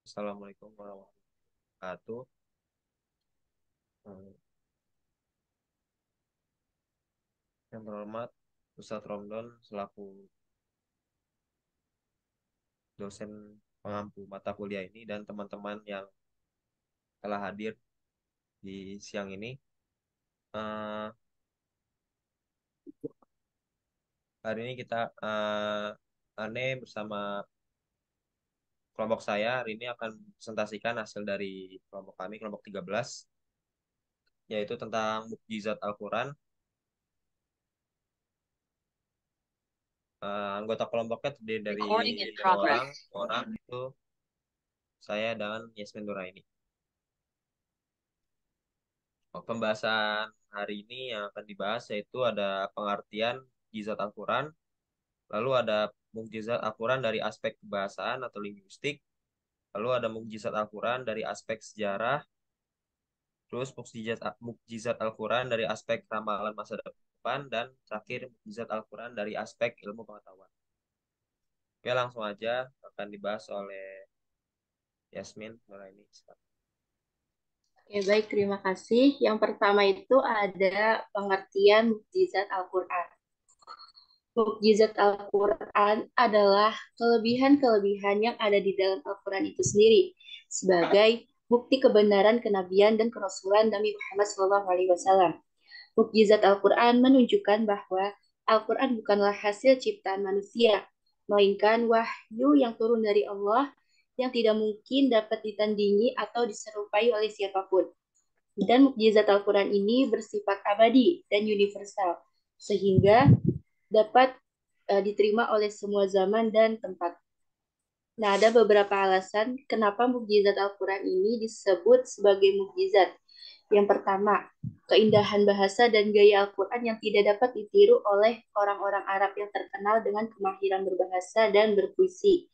Assalamualaikum warahmatullahi wabarakatuh. Hmm, Yang terhormat Ustadz Romdon selaku dosen pengampu mata kuliah ini dan teman-teman yang telah hadir di siang ini. Eh, Hari ini kita Ane bersama kelompok saya hari ini akan presentasikan hasil dari kelompok kami, kelompok 13, yaitu tentang mukjizat Al-Quran. Anggota kelompoknya terdiri dari Recording in 5 orang. progress. Orang itu saya dan Yasmin Nuraini. Pembahasan hari ini yang akan dibahas yaitu ada pengertian mukjizat Al-Quran, lalu ada mukjizat Al-Quran dari aspek kebahasaan atau linguistik, lalu ada mukjizat Al-Quran dari aspek sejarah, terus mukjizat Al-Quran dari aspek ramalan masa depan, dan terakhir mukjizat Al-Quran dari aspek ilmu pengetahuan. Oke, langsung aja akan dibahas oleh Yasmin mulai ini. Oke, baik, terima kasih. Yang pertama itu ada pengertian mukjizat Al-Quran. Mukjizat Al-Quran adalah kelebihan-kelebihan yang ada di dalam Al-Quran itu sendiri sebagai bukti kebenaran kenabian dan kerasulan Nabi Muhammad SAW. Mukjizat Al-Quran menunjukkan bahwa Al-Quran bukanlah hasil ciptaan manusia, melainkan wahyu yang turun dari Allah yang tidak mungkin dapat ditandingi atau diserupai oleh siapapun. Dan mukjizat Al-Quran ini bersifat abadi dan universal, sehingga dapat diterima oleh semua zaman dan tempat. Nah, ada beberapa alasan kenapa mukjizat Al-Quran ini disebut sebagai mukjizat. Yang pertama, keindahan bahasa dan gaya Al-Quran yang tidak dapat ditiru oleh orang-orang Arab yang terkenal dengan kemahiran berbahasa dan berpuisi.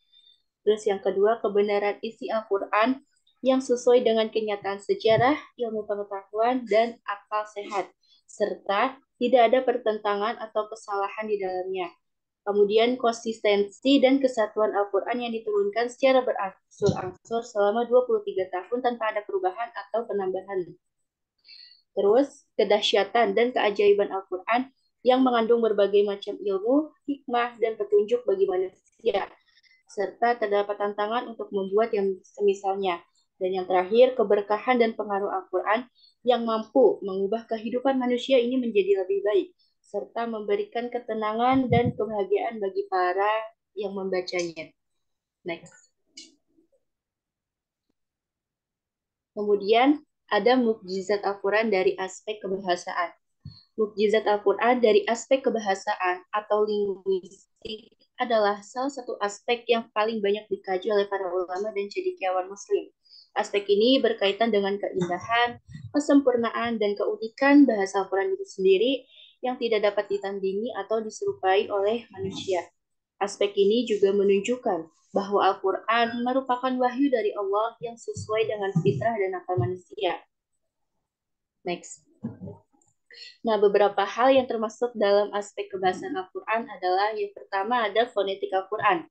Terus yang kedua, kebenaran isi Al-Quran yang sesuai dengan kenyataan sejarah, ilmu pengetahuan, dan akal sehat, serta tidak ada pertentangan atau kesalahan di dalamnya. Kemudian konsistensi dan kesatuan Al-Quran yang diturunkan secara berangsur-angsur selama 23 tahun tanpa ada perubahan atau penambahan. Terus, kedahsyatan dan keajaiban Al-Quran yang mengandung berbagai macam ilmu, hikmah, dan petunjuk bagi manusia, serta terdapat tantangan untuk membuat yang semisalnya. Dan yang terakhir, keberkahan dan pengaruh Al-Quran yang mampu mengubah kehidupan manusia ini menjadi lebih baik, serta memberikan ketenangan dan kebahagiaan bagi para yang membacanya. Next. Kemudian ada mukjizat Al-Quran dari aspek kebahasaan. Mukjizat Al-Quran dari aspek kebahasaan atau linguistik adalah salah satu aspek yang paling banyak dikaji oleh para ulama dan cendekiawan Muslim. Aspek ini berkaitan dengan keindahan, kesempurnaan, dan keunikan bahasa Al-Quran itu sendiri yang tidak dapat ditandingi atau diserupai oleh manusia. Aspek ini juga menunjukkan bahwa Al-Quran merupakan wahyu dari Allah yang sesuai dengan fitrah dan akal manusia. Next. Nah, beberapa hal yang termasuk dalam aspek kebahasaan Al-Quran adalah yang pertama ada fonetik Al-Quran,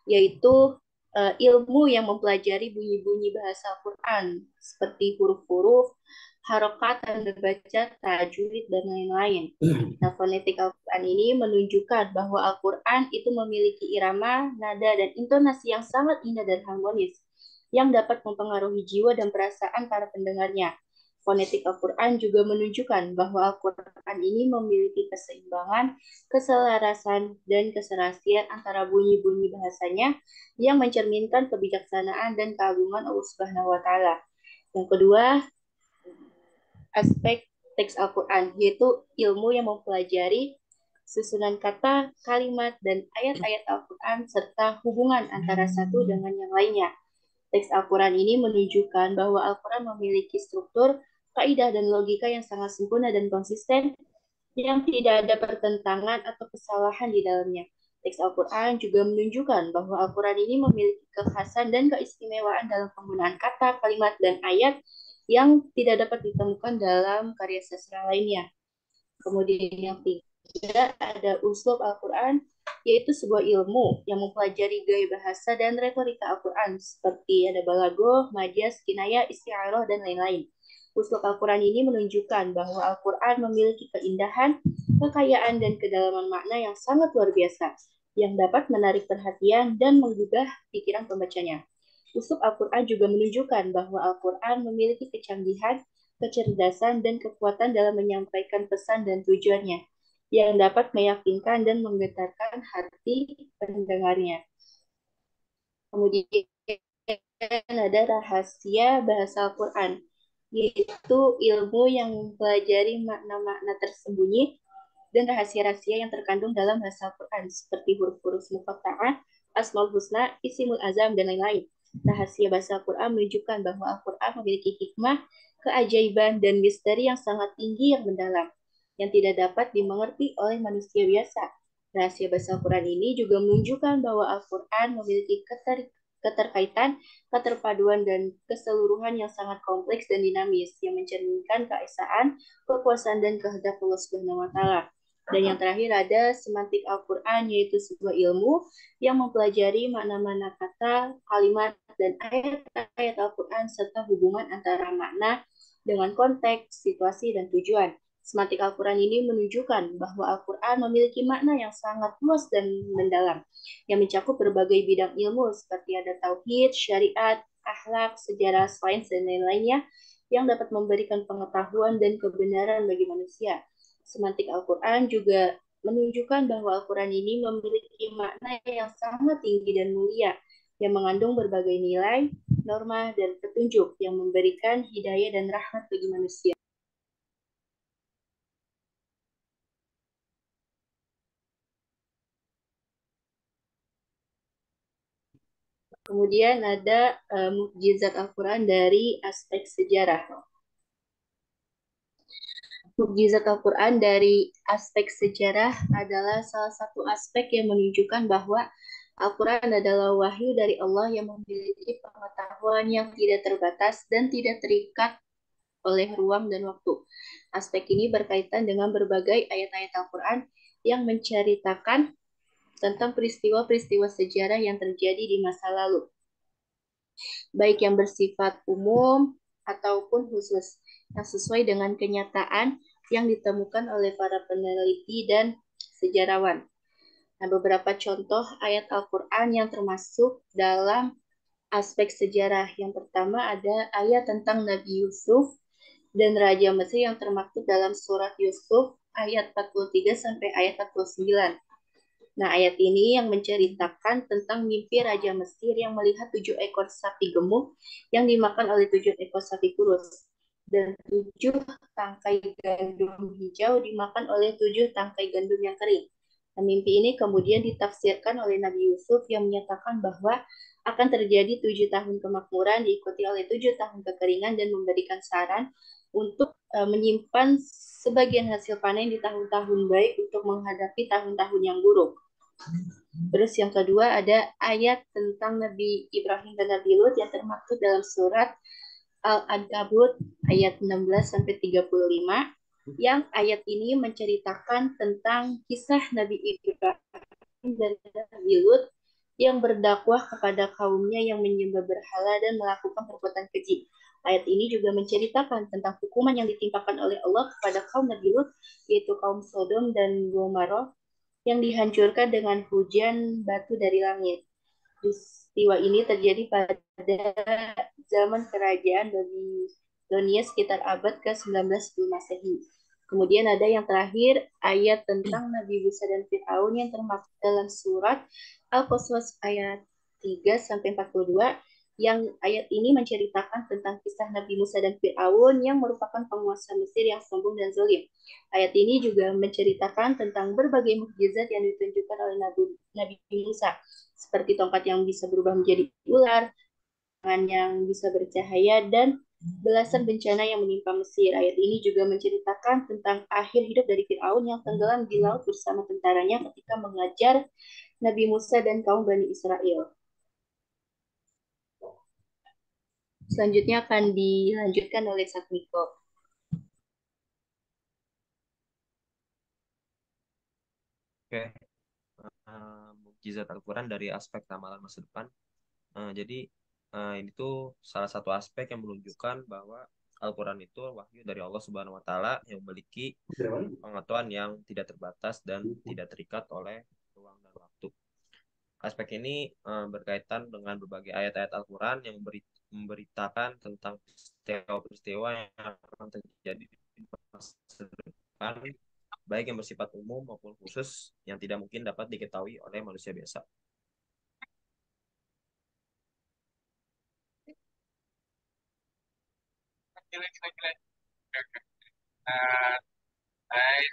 yaitu ilmu yang mempelajari bunyi-bunyi bahasa Al-Quran, seperti huruf-huruf, harokat, tanda baca, tajwid, dan lain-lain. Nah, fonetik Al-Quran ini menunjukkan bahwa Al-Quran itu memiliki irama, nada, dan intonasi yang sangat indah dan harmonis, yang dapat mempengaruhi jiwa dan perasaan para pendengarnya. Fonetik Al-Quran juga menunjukkan bahwa Al-Quran ini memiliki keseimbangan, keselarasan, dan keserasian antara bunyi-bunyi bahasanya yang mencerminkan kebijaksanaan dan keagungan Allah Subhanahu wa taala. Yang kedua, aspek teks Al-Quran, yaitu ilmu yang mempelajari susunan kata, kalimat, dan ayat-ayat Al-Quran serta hubungan antara satu dengan yang lainnya. Teks Al-Quran ini menunjukkan bahwa Al-Quran memiliki struktur, kaidah, dan logika yang sangat sempurna dan konsisten yang tidak ada pertentangan atau kesalahan di dalamnya. Teks Al-Quran juga menunjukkan bahwa Al-Quran ini memiliki kekhasan dan keistimewaan dalam penggunaan kata, kalimat, dan ayat yang tidak dapat ditemukan dalam karya sastra lainnya. Kemudian yang ketiga ada uslub Al-Quran, yaitu sebuah ilmu yang mempelajari gaya bahasa dan retorika Al-Quran, seperti ada balagoh, majas, kinayah, isti'arah, dan lain-lain. Uslub Al-Quran ini menunjukkan bahwa Al-Quran memiliki keindahan, kekayaan, dan kedalaman makna yang sangat luar biasa, yang dapat menarik perhatian dan menggugah pikiran pembacanya. Uslub Al-Quran juga menunjukkan bahwa Al-Quran memiliki kecanggihan, kecerdasan, dan kekuatan dalam menyampaikan pesan dan tujuannya yang dapat meyakinkan dan menggetarkan hati pendengarnya. Kemudian ada rahasia bahasa Al-Quran, yaitu ilmu yang mempelajari makna-makna tersembunyi dan rahasia-rahasia yang terkandung dalam bahasa Al-Quran, seperti huruf-huruf mufakka'ah, asmaul husna, isimul azam, dan lain-lain. Rahasia bahasa Al-Quran menunjukkan bahwa Al-Quran memiliki hikmah, keajaiban, dan misteri yang sangat tinggi yang mendalam, yang tidak dapat dimengerti oleh manusia biasa. Rahasia bahasa Al-Quran ini juga menunjukkan bahwa Al-Quran memiliki keterkaitan, keterpaduan, dan keseluruhan yang sangat kompleks dan dinamis, yang mencerminkan keesaan, kekuasaan, dan kehendak Allah Subhanahu wa Ta'ala. Dan yang terakhir ada semantik Al-Quran, yaitu sebuah ilmu yang mempelajari makna-makna kata, kalimat, dan ayat-ayat Al-Quran serta hubungan antara makna dengan konteks, situasi, dan tujuan. Semantik Al-Quran ini menunjukkan bahwa Al-Quran memiliki makna yang sangat luas dan mendalam, yang mencakup berbagai bidang ilmu seperti ada tauhid, syariat, akhlak, sejarah, sains, dan lain-lainnya yang dapat memberikan pengetahuan dan kebenaran bagi manusia. Semantik Al-Quran juga menunjukkan bahwa Al-Quran ini memiliki makna yang sangat tinggi dan mulia, yang mengandung berbagai nilai, norma, dan petunjuk yang memberikan hidayah dan rahmat bagi manusia. Kemudian ada mukjizat Al-Quran dari aspek sejarah. Mukjizat Al-Quran dari aspek sejarah adalah salah satu aspek yang menunjukkan bahwa Al-Quran adalah wahyu dari Allah yang memiliki pengetahuan yang tidak terbatas dan tidak terikat oleh ruang dan waktu. Aspek ini berkaitan dengan berbagai ayat-ayat Al-Quran yang menceritakan tentang peristiwa-peristiwa sejarah yang terjadi di masa lalu, baik yang bersifat umum ataupun khusus, yang sesuai dengan kenyataan yang ditemukan oleh para peneliti dan sejarawan. Nah, beberapa contoh ayat Al-Quran yang termasuk dalam aspek sejarah. Yang pertama ada ayat tentang Nabi Yusuf dan Raja Mesir yang termaktub dalam surat Yusuf ayat 43 sampai ayat 49. Nah, ayat ini yang menceritakan tentang mimpi Raja Mesir yang melihat 7 ekor sapi gemuk yang dimakan oleh 7 ekor sapi kurus. Dan 7 tangkai gandum hijau dimakan oleh 7 tangkai gandum yang kering. Nah, mimpi ini kemudian ditafsirkan oleh Nabi Yusuf yang menyatakan bahwa akan terjadi 7 tahun kemakmuran diikuti oleh 7 tahun kekeringan dan memberikan saran untuk menyimpan sebagian hasil panen di tahun-tahun baik untuk menghadapi tahun-tahun yang buruk. Terus yang kedua ada ayat tentang Nabi Ibrahim dan Nabi Lut yang termaktub dalam surat Al-Ankabut ayat 16 sampai 35, yang ayat ini menceritakan tentang kisah Nabi Ibrahim dan Nabi Lut yang berdakwah kepada kaumnya yang menyembah berhala dan melakukan perbuatan keji. Ayat ini juga menceritakan tentang hukuman yang ditimpakan oleh Allah kepada kaum Nabi Lut, yaitu kaum Sodom dan Gomorrah, yang dihancurkan dengan hujan batu dari langit. Peristiwa ini terjadi pada zaman kerajaan Babilonia sekitar abad ke-19 sebelum Masehi. Kemudian ada yang terakhir, ayat tentang Nabi Musa dan Fir'aun yang termaktub dalam surat Al-Qasas ayat 3 sampai 42, yang ayat ini menceritakan tentang kisah Nabi Musa dan Fir'aun yang merupakan penguasa Mesir yang sombong dan zalim. Ayat ini juga menceritakan tentang berbagai mukjizat yang ditunjukkan oleh Nabi Musa, seperti tongkat yang bisa berubah menjadi ular, tangan yang bisa bercahaya, dan belasan bencana yang menimpa Mesir. Ayat ini juga menceritakan tentang akhir hidup dari Fir'aun yang tenggelam di laut bersama tentaranya ketika mengajar Nabi Musa dan kaum Bani Israel. Selanjutnya akan dilanjutkan oleh Satmiko. Oke. mukjizat Al-Quran dari aspek ramalan masa depan. Jadi ini tuh salah satu aspek yang menunjukkan bahwa Al-Quran itu wahyu dari Allah Subhanahu Wa Taala yang memiliki pengetahuan yang tidak terbatas dan tidak terikat oleh ruang dan waktu. Aspek ini berkaitan dengan berbagai ayat-ayat Al-Quran yang memberitakan tentang peristiwa-peristiwa yang akan terjadi di masa depan, baik yang bersifat umum maupun khusus yang tidak mungkin dapat diketahui oleh manusia biasa. Gila, gila, gila. Nah, baik.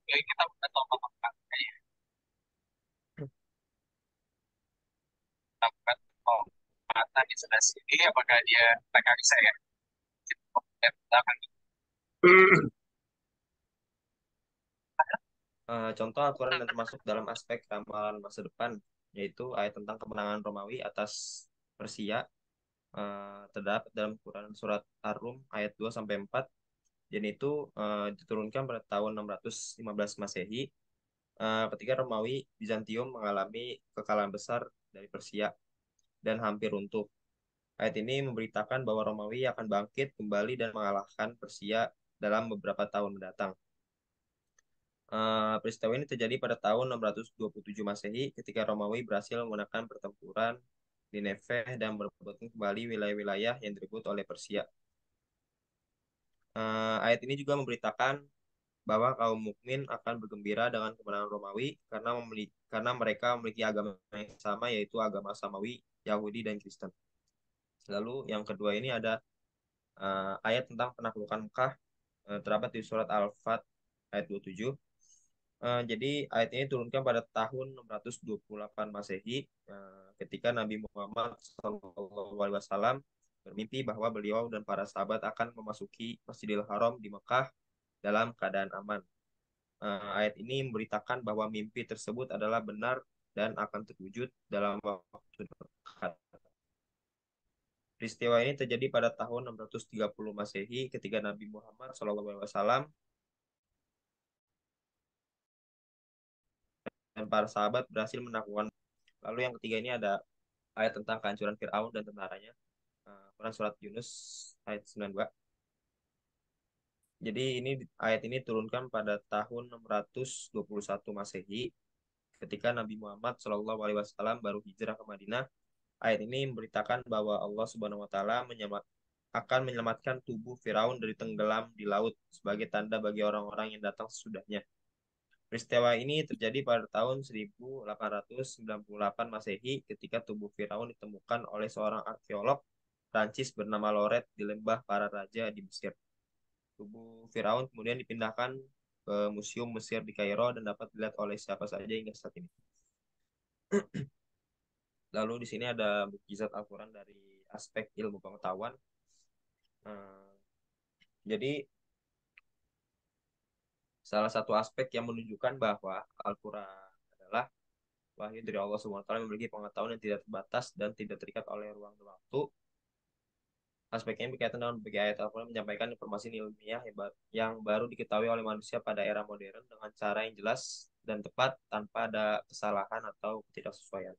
Jadi kita bukan topik-topik kayak kita bukan topik di sebelah sini. Apakah dia mereka bisa ya? Kita akan Contoh Al-Quran yang termasuk dalam aspek ramalan masa depan, yaitu ayat tentang kemenangan Romawi atas Persia, terdapat dalam Quran surat Ar-Rum ayat 2-4, dan itu diturunkan pada tahun 615 Masehi, ketika Romawi Bizantium mengalami kekalahan besar dari Persia dan hampir runtuh. Ayat ini memberitakan bahwa Romawi akan bangkit kembali dan mengalahkan Persia dalam beberapa tahun mendatang. Peristiwa ini terjadi pada tahun 627 Masehi ketika Romawi berhasil memenangkan pertempuran di Nineveh dan merebut kembali wilayah-wilayah yang direbut oleh Persia. Ayat ini juga memberitakan bahwa kaum mukmin akan bergembira dengan kemenangan Romawi karena mereka memiliki agama yang sama, yaitu agama Samawi, Yahudi, dan Kristen. Lalu yang kedua ini ada ayat tentang penaklukan Mekah, terdapat di surat Al-Fat ayat 27. Jadi ayat ini turunkan pada tahun 628 Masehi, ketika Nabi Muhammad SAW bermimpi bahwa beliau dan para sahabat akan memasuki Masjidil Haram di Mekah dalam keadaan aman. Ayat ini memberitakan bahwa mimpi tersebut adalah benar dan akan terwujud dalam waktu dekat. Peristiwa ini terjadi pada tahun 630 Masehi ketika Nabi Muhammad SAW dan para sahabat berhasil menaklukkan. Lalu yang ketiga ini ada ayat tentang kehancuran Fir'aun dan tentaranya. Quran surat Yunus ayat 92. Jadi ini ayat ini turunkan pada tahun 621 Masehi ketika Nabi Muhammad SAW baru hijrah ke Madinah. Ayat ini memberitakan bahwa Allah Subhanahu wa taala akan menyelamatkan tubuh Firaun dari tenggelam di laut sebagai tanda bagi orang-orang yang datang sesudahnya. Peristiwa ini terjadi pada tahun 1898 Masehi ketika tubuh Firaun ditemukan oleh seorang arkeolog Prancis bernama Loret di lembah para raja di Mesir. Tubuh Firaun kemudian dipindahkan ke Museum Mesir di Kairo dan dapat dilihat oleh siapa saja hingga saat ini. Lalu di sini ada mukjizat Al-Quran dari aspek ilmu pengetahuan. Eh, jadi salah satu aspek yang menunjukkan bahwa Al-Quran adalah wahyu dari Allah SWT yang memiliki pengetahuan yang tidak terbatas dan tidak terikat oleh ruang dan waktu. Aspeknya berkaitan dengan berbagai ayat Al-Quran menyampaikan informasi ilmiah yang baru diketahui oleh manusia pada era modern dengan cara yang jelas dan tepat tanpa ada kesalahan atau ketidaksesuaian.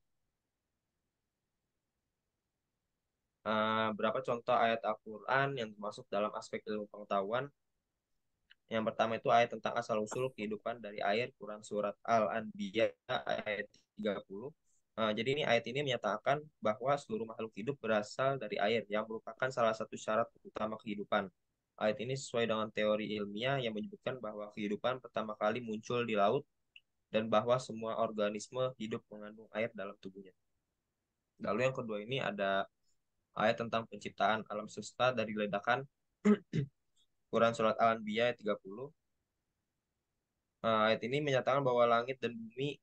Berapa contoh ayat Al-Quran yang termasuk dalam aspek ilmu pengetahuan? Yang pertama itu ayat tentang asal-usul kehidupan dari air, Quran surat Al-Anbiya ayat 30. Jadi ini ayat ini menyatakan bahwa seluruh makhluk hidup berasal dari air yang merupakan salah satu syarat utama kehidupan. Ayat ini sesuai dengan teori ilmiah yang menyebutkan bahwa kehidupan pertama kali muncul di laut dan bahwa semua organisme hidup mengandung air dalam tubuhnya. Lalu yang kedua ini ada ayat tentang penciptaan alam semesta dari ledakan, Quran surat Al-Anbiya ayat 30. Ayat ini menyatakan bahwa langit dan bumi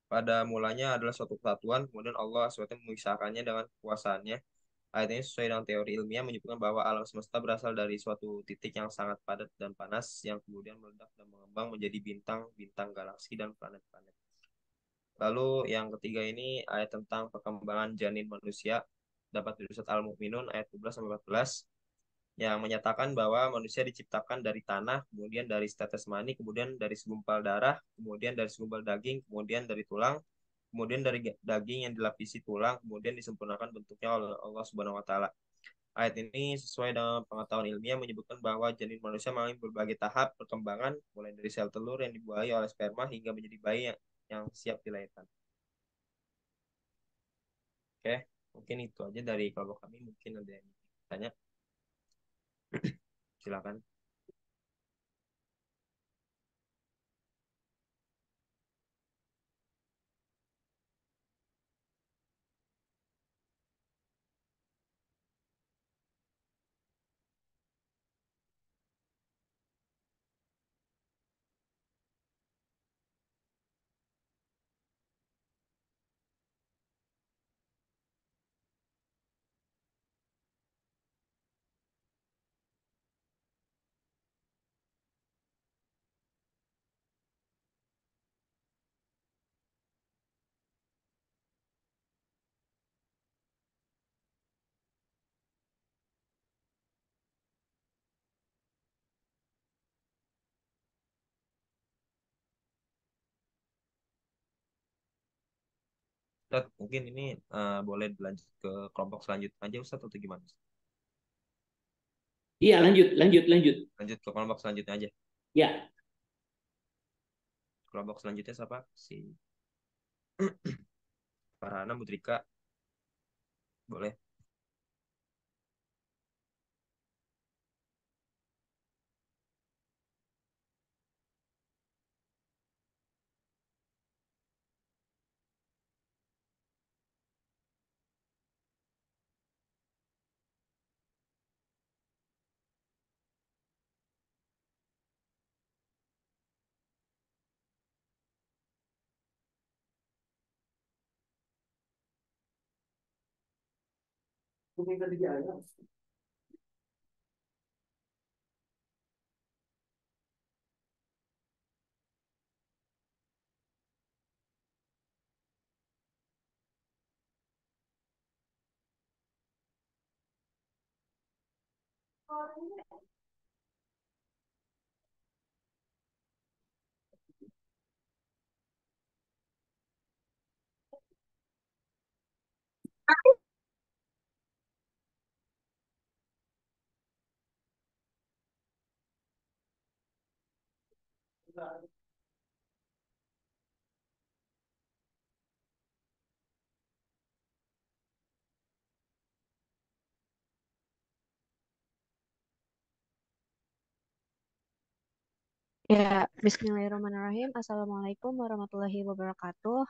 pada mulanya adalah suatu kesatuan, kemudian Allah SWT memisahkannya dengan kekuasaannya. Ayat ini sesuai dengan teori ilmiah menyebutkan bahwa alam semesta berasal dari suatu titik yang sangat padat dan panas yang kemudian meledak dan mengembang menjadi bintang-bintang, galaksi, dan planet-planet. Lalu yang ketiga ini ayat tentang perkembangan janin manusia dapat dari surat Al-Mu'minun ayat 12-14. yang menyatakan bahwa manusia diciptakan dari tanah, kemudian dari setetes mani, kemudian dari segumpal darah, kemudian dari segumpal daging, kemudian dari tulang, kemudian dari daging yang dilapisi tulang, kemudian disempurnakan bentuknya oleh Allah Subhanahu wa taala. Ayat ini sesuai dengan pengetahuan ilmiah menyebutkan bahwa janin manusia mengalami berbagai tahap perkembangan, mulai dari sel telur yang dibuahi oleh sperma hingga menjadi bayi yang siap dilahirkan. Oke, mungkin itu aja dari kelompok kami. Mungkin ada yang tanya, silakan. Ustaz, mungkin ini boleh dilanjut ke kelompok selanjutnya aja Ustaz atau gimana? Iya, lanjut, lanjut, lanjut. Lanjut ke kelompok selanjutnya aja. Ya, Kelompok selanjutnya siapa? Si Farhana Mudrika, boleh. Ya, Bismillahirrahmanirrahim. Assalamualaikum warahmatullahi wabarakatuh.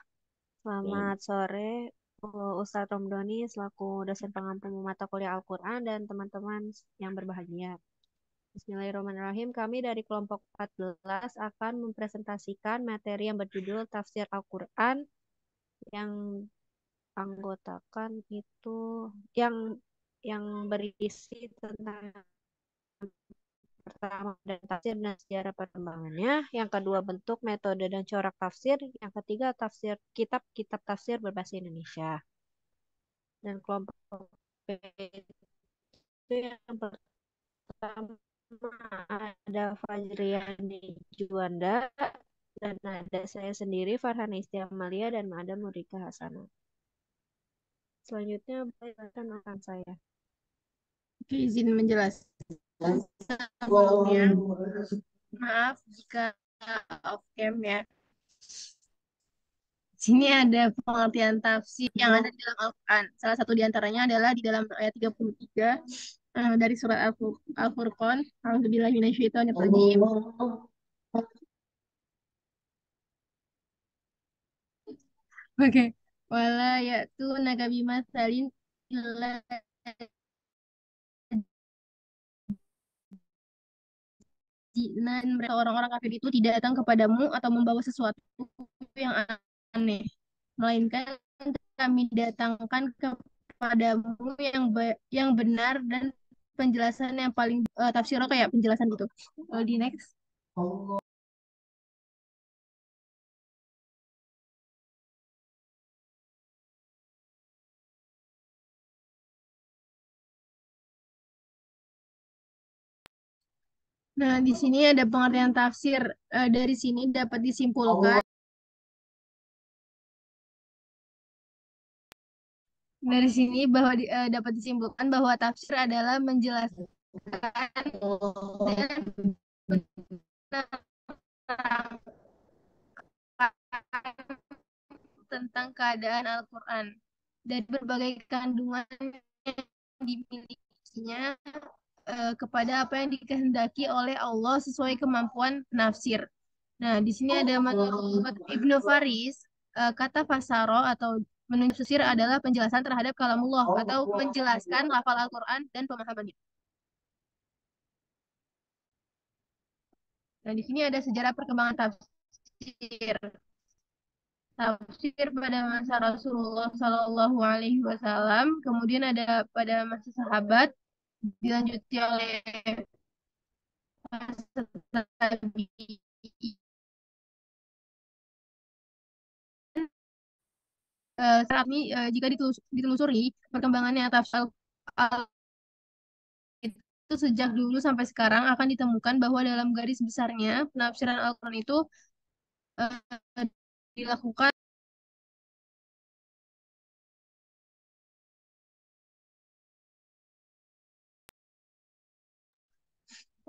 Selamat sore, Ustadz Romdoni selaku dosen pengampu mata kuliah Al-Quran dan teman-teman yang berbahagia. Bismillahirrahmanirrahim. Kami dari kelompok 14 akan mempresentasikan materi yang berjudul Tafsir Al-Quran yang anggotakan itu yang yang berisi tentang pertama dan tafsir dan sejarah perkembangannya, yang kedua bentuk, metode dan corak tafsir, yang ketiga tafsir kitab-kitab tafsir berbahasa Indonesia. Dan kelompok B itu yang pertama ada Fajriani Juanda dan ada saya sendiri Farhana Istiamalia dan ada Murika Hasanah. Selanjutnya berikan akan saya. Oke, izin menjelaskan sebelumnya. Maaf jika off cam ya. Sini ada pengertian tafsir yang ada di dalam Al-Quran. Salah satu di antaranya adalah di dalam ayat 33 dari surat Al-Furqan. A'udzubillahi minasyaitonirrajim. Oke. Wala ya'tu nagabi masalin illa jina, mereka orang-orang kafir itu tidak datang kepadamu atau membawa sesuatu yang aneh, melainkan kami datangkan kepadamu yang benar dan penjelasan yang paling tafsir kayak penjelasan gitu. Di next. Nah, di sini ada pengertian tafsir. Dari sini dapat disimpulkan dapat disimpulkan bahwa tafsir adalah menjelaskan dan menerangkan tentang keadaan Al-Quran dari berbagai kandungan yang dimilikinya kepada apa yang dikehendaki oleh Allah sesuai kemampuan penafsir. Nah, di sini ada menurut Ibnu Faris, kata fasaro atau menunjuk tafsir adalah penjelasan terhadap kalamullah atau menjelaskan lafal Al-Quran dan pemahamannya. Nah, di sini ada sejarah perkembangan tafsir. Tafsir pada masa Rasulullah Shallallahu Alaihi Wasallam, kemudian ada pada masa sahabat, dilanjuti oleh masa tabi'in. Saat ini jika ditelusuri perkembangannya tafsir itu sejak dulu sampai sekarang akan ditemukan bahwa dalam garis besarnya penafsiran Al-Quran itu eh, dilakukan,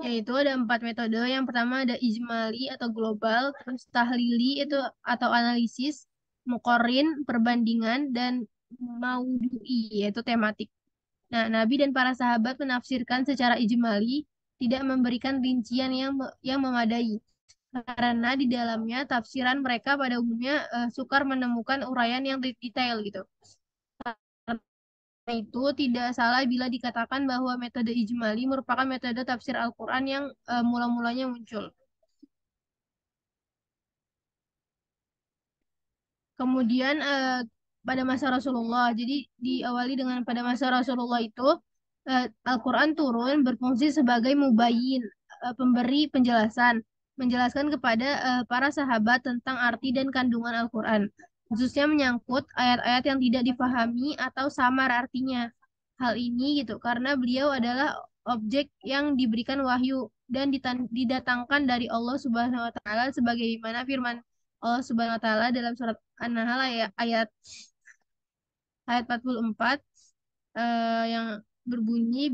yaitu ada 4 metode. Yang pertama ada ijmali atau global, terus tahlili itu atau analisis, muqarrin perbandingan, dan maudhu'i yaitu tematik. Nah, Nabi dan para sahabat menafsirkan secara ijmali, tidak memberikan rincian yang memadai. Karena di dalamnya tafsiran mereka pada umumnya sukar menemukan uraian yang detail gitu. Karena itu tidak salah bila dikatakan bahwa metode ijmali merupakan metode tafsir Al-Quran yang mula-mulanya muncul. Kemudian pada masa Rasulullah, jadi diawali dengan pada masa Rasulullah itu Al-Quran turun berfungsi sebagai mubayyin, pemberi penjelasan, menjelaskan kepada para sahabat tentang arti dan kandungan Al-Quran, khususnya menyangkut ayat-ayat yang tidak difahami atau samar artinya. Hal ini gitu karena beliau adalah objek yang diberikan wahyu dan didatangkan dari Allah Subhanahu wa taala sebagaimana firman Allah Subhanahu wa taala dalam surat An-Nahl ayat ayat 44 yang berbunyi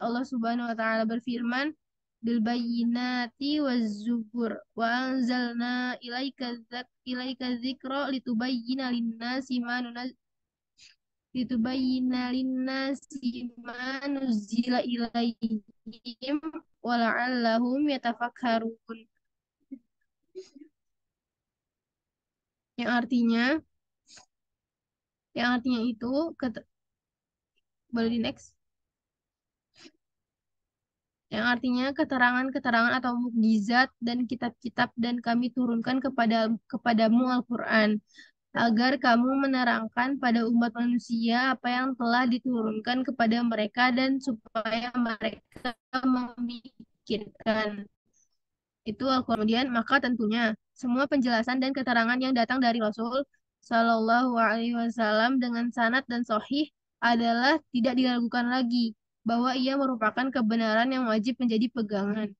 Allah Subhanahu wa taala berfirman bil bayyinati waz zubur wa anzalna ilaika dzikra litubayyina linnasi ma nuzila ilaihim wa la'allahum yatafakkarun, yang artinya itu boleh di next, yang artinya keterangan-keterangan atau mukjizat dan kitab-kitab dan kami turunkan kepadamu Al-Quran agar kamu menerangkan pada umat manusia apa yang telah diturunkan kepada mereka dan supaya mereka memikirkan. Itu Al-Quran. Kemudian maka tentunya semua penjelasan dan keterangan yang datang dari Rasul Shallallahu Alaihi Wasallam dengan sanad dan sahih adalah tidak diragukan lagi bahwa ia merupakan kebenaran yang wajib menjadi pegangan.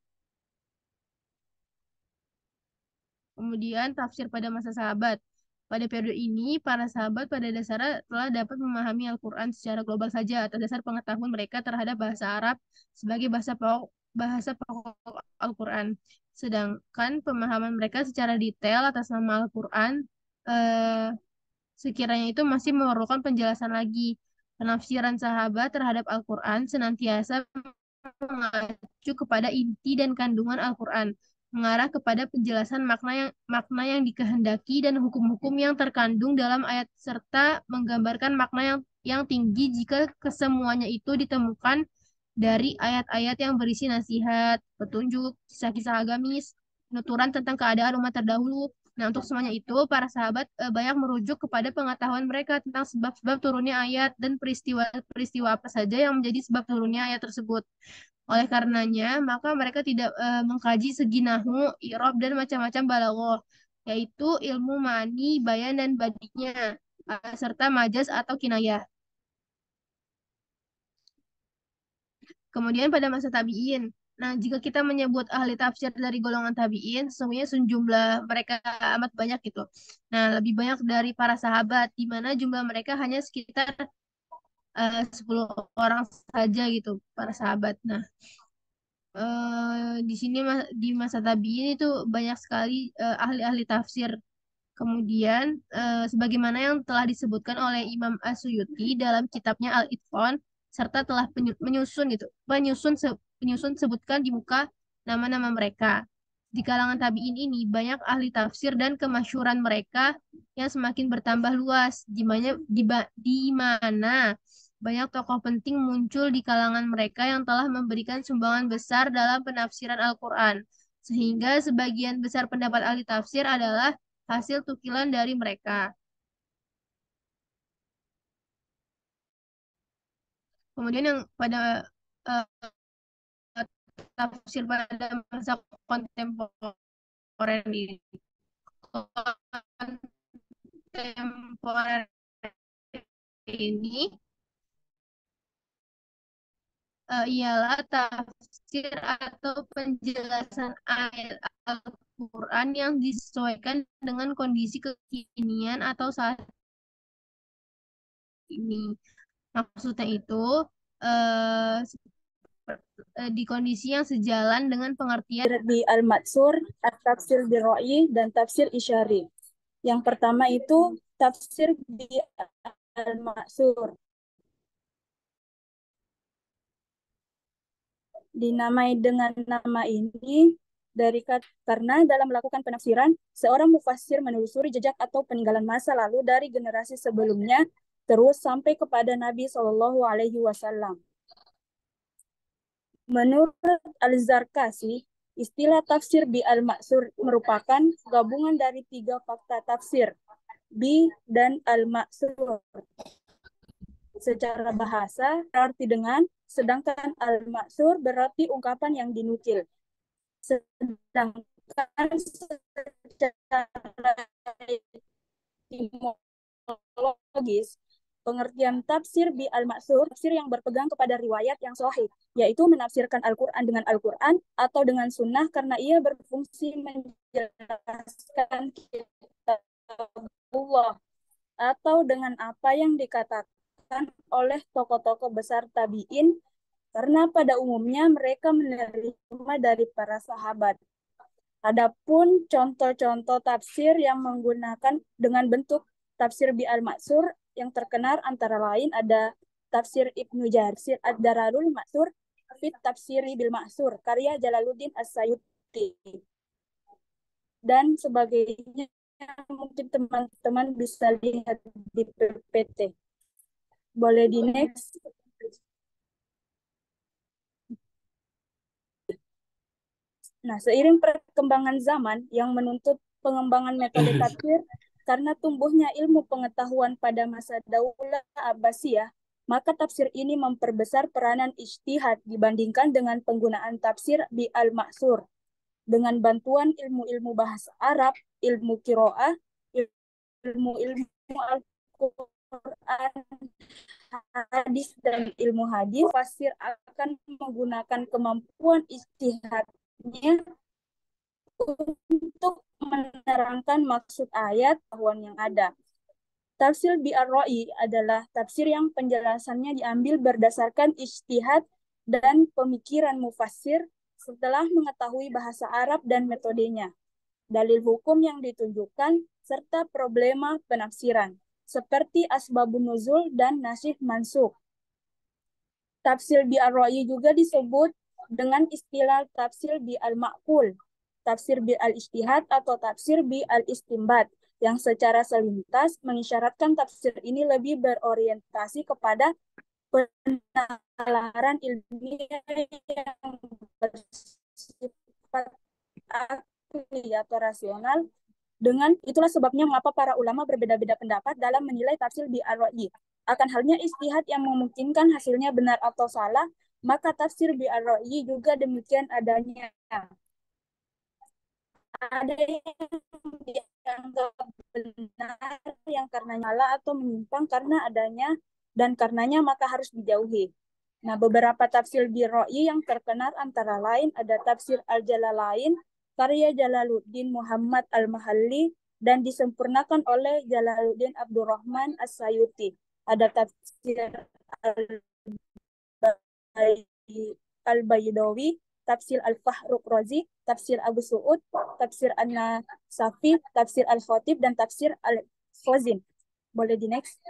Kemudian tafsir pada masa sahabat. Pada periode ini, para sahabat pada dasarnya telah dapat memahami Al-Quran secara global saja atas dasar pengetahuan mereka terhadap bahasa Arab sebagai bahasa pokok Al-Quran. Sedangkan pemahaman mereka secara detail atas nama Al-Quran eh, sekiranya itu masih memerlukan penjelasan lagi. Penafsiran sahabat terhadap Al-Quran senantiasa mengacu kepada inti dan kandungan Al-Quran, mengarah kepada penjelasan makna yang dikehendaki dan hukum-hukum yang terkandung dalam ayat serta menggambarkan makna yang tinggi jika kesemuanya itu ditemukan dari ayat-ayat yang berisi nasihat, petunjuk, kisah-kisah agamis, penuturan tentang keadaan umat terdahulu. Nah, untuk semuanya itu, para sahabat banyak merujuk kepada pengetahuan mereka tentang sebab-sebab turunnya ayat dan peristiwa-peristiwa apa saja yang menjadi sebab turunnya ayat tersebut. Oleh karenanya, maka mereka tidak mengkaji segi nahwu, i'rab, dan macam-macam balaghah, yaitu ilmu ma'ani, bayan, dan badinya, serta majaz atau kinayah. Kemudian pada masa tabi'in, Nah, jika kita menyebut ahli tafsir dari golongan tabi'in, sesungguhnya jumlah mereka amat banyak gitu. Nah, lebih banyak dari para sahabat, di mana jumlah mereka hanya sekitar 10 orang saja gitu, para sahabat. Nah, di sini di masa tabi'in itu banyak sekali ahli-ahli tafsir. Kemudian, sebagaimana yang telah disebutkan oleh Imam As-Suyuti dalam kitabnya Al-Itqan, serta telah penyusun sebutkan di muka nama-nama mereka. Di kalangan tabi'in ini banyak ahli tafsir dan kemasyhuran mereka yang semakin bertambah luas, di mana banyak tokoh penting muncul di kalangan mereka yang telah memberikan sumbangan besar dalam penafsiran Al-Quran. Sehingga sebagian besar pendapat ahli tafsir adalah hasil tukilan dari mereka. Kemudian yang pada uh, tafsir pada masa kontemporer ini ialah tafsir atau penjelasan ayat Al-Quran yang disesuaikan dengan kondisi kekinian atau saat ini. Maksudnya itu eh, di kondisi yang sejalan dengan pengertian Bi al-Matsur, at-tafsir bi Ra'i, dan tafsir Isyari. Yang pertama itu tafsir bi al-Matsur. Dinamai dengan nama ini karena dalam melakukan penafsiran, seorang mufassir menelusuri jejak atau peninggalan masa lalu dari generasi sebelumnya terus sampai kepada Nabi Shallallahu Alaihi Wasallam. Menurut Al-Zarkasi, istilah tafsir bi al-Maksur merupakan gabungan dari 3 fakta tafsir, bi dan al-Maksur. Secara bahasa berarti dengan, sedangkan al-Maksur berarti ungkapan yang dinukil. Sedangkan secara etimologis, pengertian tafsir bi al-Maksur, tafsir yang berpegang kepada riwayat yang sahih, yaitu menafsirkan Al-Quran dengan Al-Quran atau dengan sunnah karena ia berfungsi menjelaskan kitab Allah, atau dengan apa yang dikatakan oleh tokoh-tokoh besar tabi'in, karena pada umumnya mereka menerima dari para sahabat. Adapun contoh-contoh tafsir yang menggunakan dengan bentuk tafsir bi al-Maksur yang terkenal antara lain ada tafsir Ibnu Jarir ad-Dararul Maksur, fit tafsiri bil Maksur, karya Jalaluddin As-Sayuti, dan sebagainya. Mungkin teman-teman bisa lihat di PPT. Boleh di next. Nah, seiring perkembangan zaman yang menuntut pengembangan metode tafsir karena tumbuhnya ilmu pengetahuan pada masa Daulah Abbasiyah, maka tafsir ini memperbesar peranan ijtihad dibandingkan dengan penggunaan tafsir bi al-Maksur. Dengan bantuan ilmu-ilmu bahasa Arab, ilmu qiraah, ilmu-ilmu Al-Quran, hadis, dan ilmu hadis, fasir akan menggunakan kemampuan ijtihadnya untuk menerangkan maksud ayat yang ada. Tafsir bi ar-Ra'i adalah tafsir yang penjelasannya diambil berdasarkan ijtihad dan pemikiran mufassir setelah mengetahui bahasa Arab dan metodenya, dalil hukum yang ditunjukkan, serta problema penafsiran, seperti asbabun nuzul dan nasikh mansukh. Tafsir bi ar-Ra'i juga disebut dengan istilah tafsir bi al-Ma'qul, tafsir bi al-Ijtihad, atau tafsir bi al-Istinbat, yang secara selintas mengisyaratkan tafsir ini lebih berorientasi kepada penalaran ilmiah yang bersifat akli atau rasional. Dengan itulah sebabnya mengapa para ulama berbeda-beda pendapat dalam menilai tafsir bi ar-Ra'i. Akan halnya ijtihad yang memungkinkan hasilnya benar atau salah, maka tafsir bi ar-Ra'i juga demikian adanya. Ada yang dianggap benar, yang karenanya salah atau menyimpang karena adanya dan karenanya maka harus dijauhi. Nah, beberapa tafsir Birroi yang terkenal antara lain ada tafsir Al-Jalalain, karya Jalaluddin Muhammad Al-Mahalli, dan disempurnakan oleh Jalaluddin Abdurrahman As-Sayuti. Ada tafsir Al-Baydawi, tafsir Al-Fahruk Razi, tafsir Abu Su'ud, tafsir An-Nasafi, tafsir Al-Khatib, dan tafsir Al-Khazin. Boleh di next.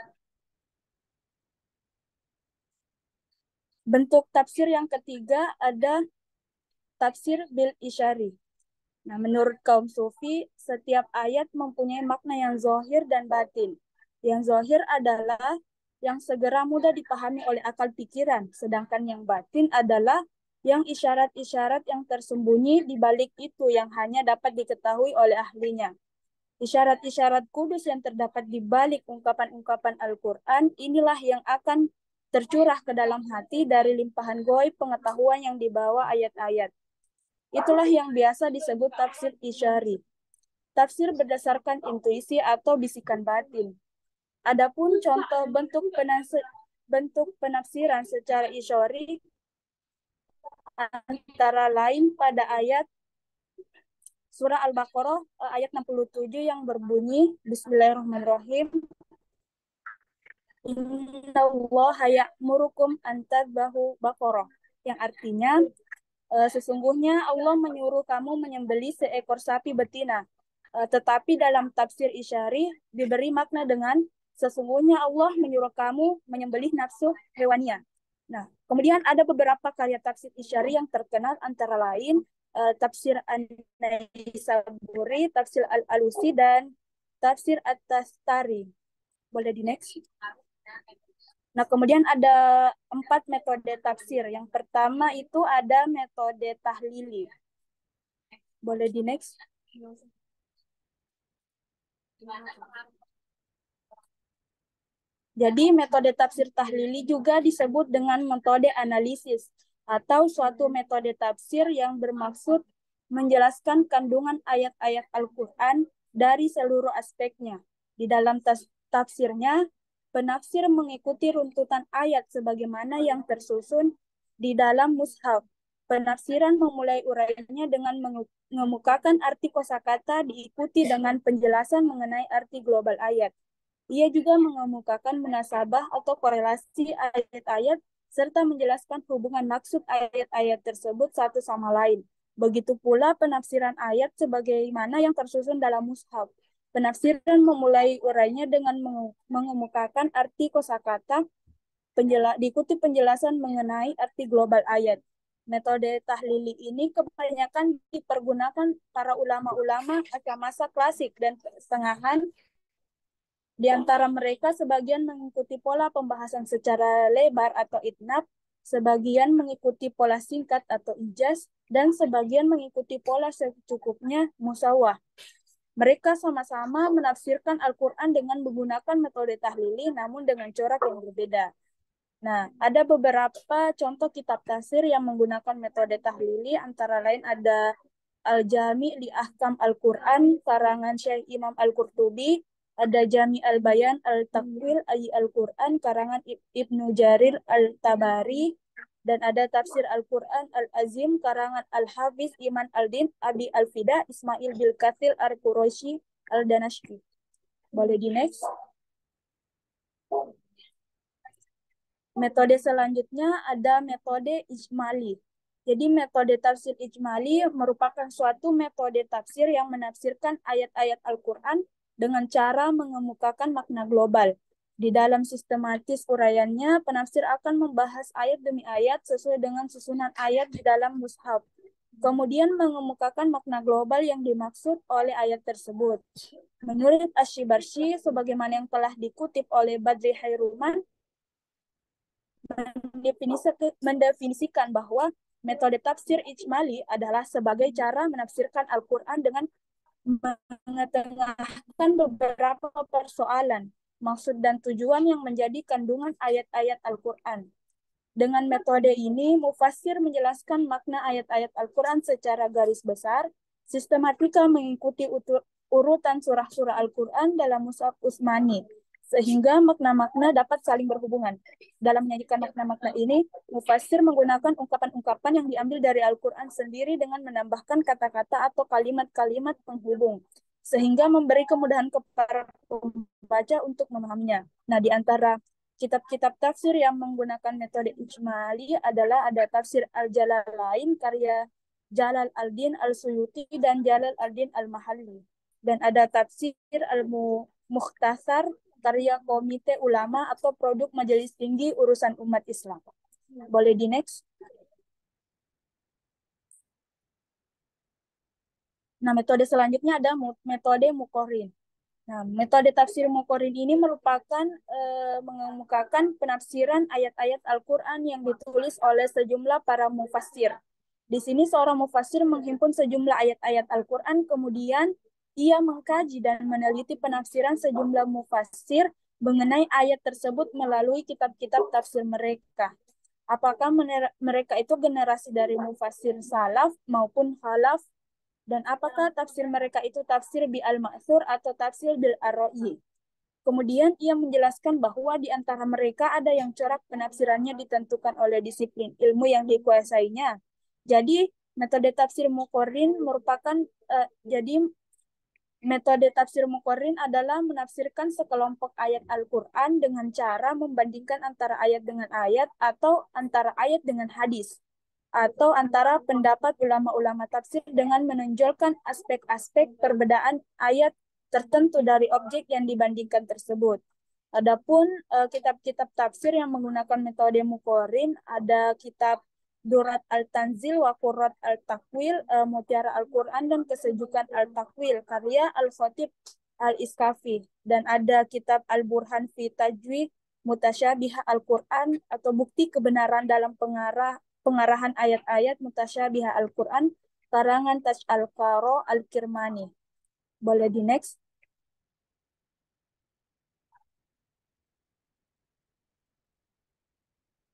Bentuk tafsir yang ketiga ada tafsir bil isyari. Nah, menurut kaum sufi, setiap ayat mempunyai makna yang zahir dan batin. Yang zahir adalah yang segera mudah dipahami oleh akal pikiran, sedangkan yang batin adalah yang isyarat-isyarat yang tersembunyi di balik itu yang hanya dapat diketahui oleh ahlinya. Isyarat-isyarat kudus yang terdapat di balik ungkapan-ungkapan Al-Quran inilah yang akan tercurah ke dalam hati dari limpahan gaib pengetahuan yang dibawa ayat-ayat. Itulah yang biasa disebut tafsir isyari. Tafsir berdasarkan intuisi atau bisikan batin. Adapun contoh bentuk penafsiran secara isyari antara lain pada ayat surah Al-Baqarah ayat 67 yang berbunyi Bismillahirrahmanirrahim. Innallaha ya'murukum an tadhbahu baqarah, yang artinya sesungguhnya Allah menyuruh kamu menyembelih seekor sapi betina. Tetapi dalam tafsir isyari diberi makna dengan sesungguhnya Allah menyuruh kamu menyembelih nafsu hewannya. Nah, kemudian ada beberapa karya tafsir isyari yang terkenal antara lain tafsir An-Naisaburi, tafsir Al-Alusi, dan tafsir At-Tastari. Boleh di next. Nah, kemudian ada 4 metode tafsir. Yang pertama itu ada metode tahlili. Boleh di next. Jadi metode tafsir tahlili juga disebut dengan metode analisis atau suatu metode tafsir yang bermaksud menjelaskan kandungan ayat-ayat Al-Quran dari seluruh aspeknya. Di dalam tafsirnya, penafsir mengikuti runtutan ayat sebagaimana yang tersusun di dalam mushaf. Penafsiran memulai uraiannya dengan mengemukakan arti kosakata diikuti dengan penjelasan mengenai arti global ayat. Ia juga mengemukakan munasabah atau korelasi ayat-ayat serta menjelaskan hubungan maksud ayat-ayat tersebut satu sama lain. Begitu pula penafsiran ayat sebagaimana yang tersusun dalam mushaf. Penafsiran memulai urainya dengan mengemukakan arti kosakata, diikuti penjelasan mengenai arti global ayat. Metode tahlili ini kebanyakan dipergunakan para ulama-ulama masa klasik dan pertengahan. Di antara mereka, sebagian mengikuti pola pembahasan secara lebar atau itnab, sebagian mengikuti pola singkat atau ijaz, dan sebagian mengikuti pola secukupnya musawah. Mereka sama-sama menafsirkan Al-Quran dengan menggunakan metode tahlili, namun dengan corak yang berbeda. Nah, ada beberapa contoh kitab tafsir yang menggunakan metode tahlili, antara lain ada Al-Jami' li Ahkam Al-Quran, karangan Syekh Imam Al-Qurtubi, ada Jami' Al-Bayan Al-Takwil Al-Quran, karangan Ibnu Jarir Al-Tabari, dan ada Tafsir Al-Quran Al-Azim, karangan Al-Hafiz Iman Al-Din Abi Al-Fida Ismail Bil Kathir Al-Quraisy Al-Danashki. Boleh di next. Metode selanjutnya ada metode ijmali. Jadi metode tafsir ijmali merupakan suatu metode tafsir yang menafsirkan ayat-ayat Al-Quran dengan cara mengemukakan makna global. Di dalam sistematis uraiannya, penafsir akan membahas ayat demi ayat sesuai dengan susunan ayat di dalam mushaf. Kemudian mengemukakan makna global yang dimaksud oleh ayat tersebut. Menurut Asy-Syibarsi, sebagaimana yang telah dikutip oleh Badri Hairuman, mendefinisikan bahwa metode tafsir ijmali adalah sebagai cara menafsirkan Al-Quran dengan mengetengahkan beberapa persoalan, maksud dan tujuan yang menjadi kandungan ayat-ayat Al-Quran. Dengan metode ini, mufassir menjelaskan makna ayat-ayat Al-Quran secara garis besar, sistematika mengikuti urutan surah-surah Al-Quran dalam mushaf Utsmani. sehingga makna-makna dapat saling berhubungan. Dalam menyajikan makna-makna ini, mufassir menggunakan ungkapan-ungkapan yang diambil dari Al-Quran sendiri dengan menambahkan kata-kata atau kalimat-kalimat penghubung, sehingga memberi kemudahan kepada pembaca untuk memahaminya. Nah, di antara kitab-kitab tafsir yang menggunakan metode ijmali adalah ada tafsir Al-Jalalain karya Jalal al-Din al-Suyuti dan Jalal al-Din al-Mahalli. Dan ada tafsir Al-Mukhtasar karya Komite Ulama atau produk Majelis Tinggi Urusan Umat Islam. Boleh di next? Nah, metode selanjutnya ada metode Muqorrin. Nah, metode tafsir Muqorrin ini merupakan mengemukakan penafsiran ayat-ayat Al-Quran yang ditulis oleh sejumlah para mufassir. Di sini seorang mufassir menghimpun sejumlah ayat-ayat Al-Quran, kemudian ia mengkaji dan meneliti penafsiran sejumlah mufassir mengenai ayat tersebut melalui kitab-kitab tafsir mereka. Apakah mereka itu generasi dari mufassir salaf maupun khalaf, dan apakah tafsir mereka itu tafsir bi al-ma'thur atau tafsir bil ar-ra'i. Kemudian ia menjelaskan bahwa di antara mereka ada yang corak penafsirannya ditentukan oleh disiplin ilmu yang dikuasainya. Jadi metode tafsir Muqorrin merupakan metode tafsir Muqorrin adalah menafsirkan sekelompok ayat Al-Quran dengan cara membandingkan antara ayat dengan ayat atau antara ayat dengan hadis, atau antara pendapat ulama-ulama tafsir dengan menonjolkan aspek-aspek perbedaan ayat tertentu dari objek yang dibandingkan tersebut. Adapun kitab-kitab tafsir yang menggunakan metode Muqorrin ada kitab Durat Al-Tanzil wa Qurrat Al-Takwil, Mutiara Al-Quran dan Kesejukan Al-Takwil, karya Al-Khatib Al-Iskafi. Dan ada kitab Al-Burhan fi Tajwid Mutasyabihah Al-Quran atau bukti kebenaran dalam pengarahan ayat-ayat Mutasyabihah Al-Quran, karangan Taj Al-Qaro Al-Kirmani. Boleh di next?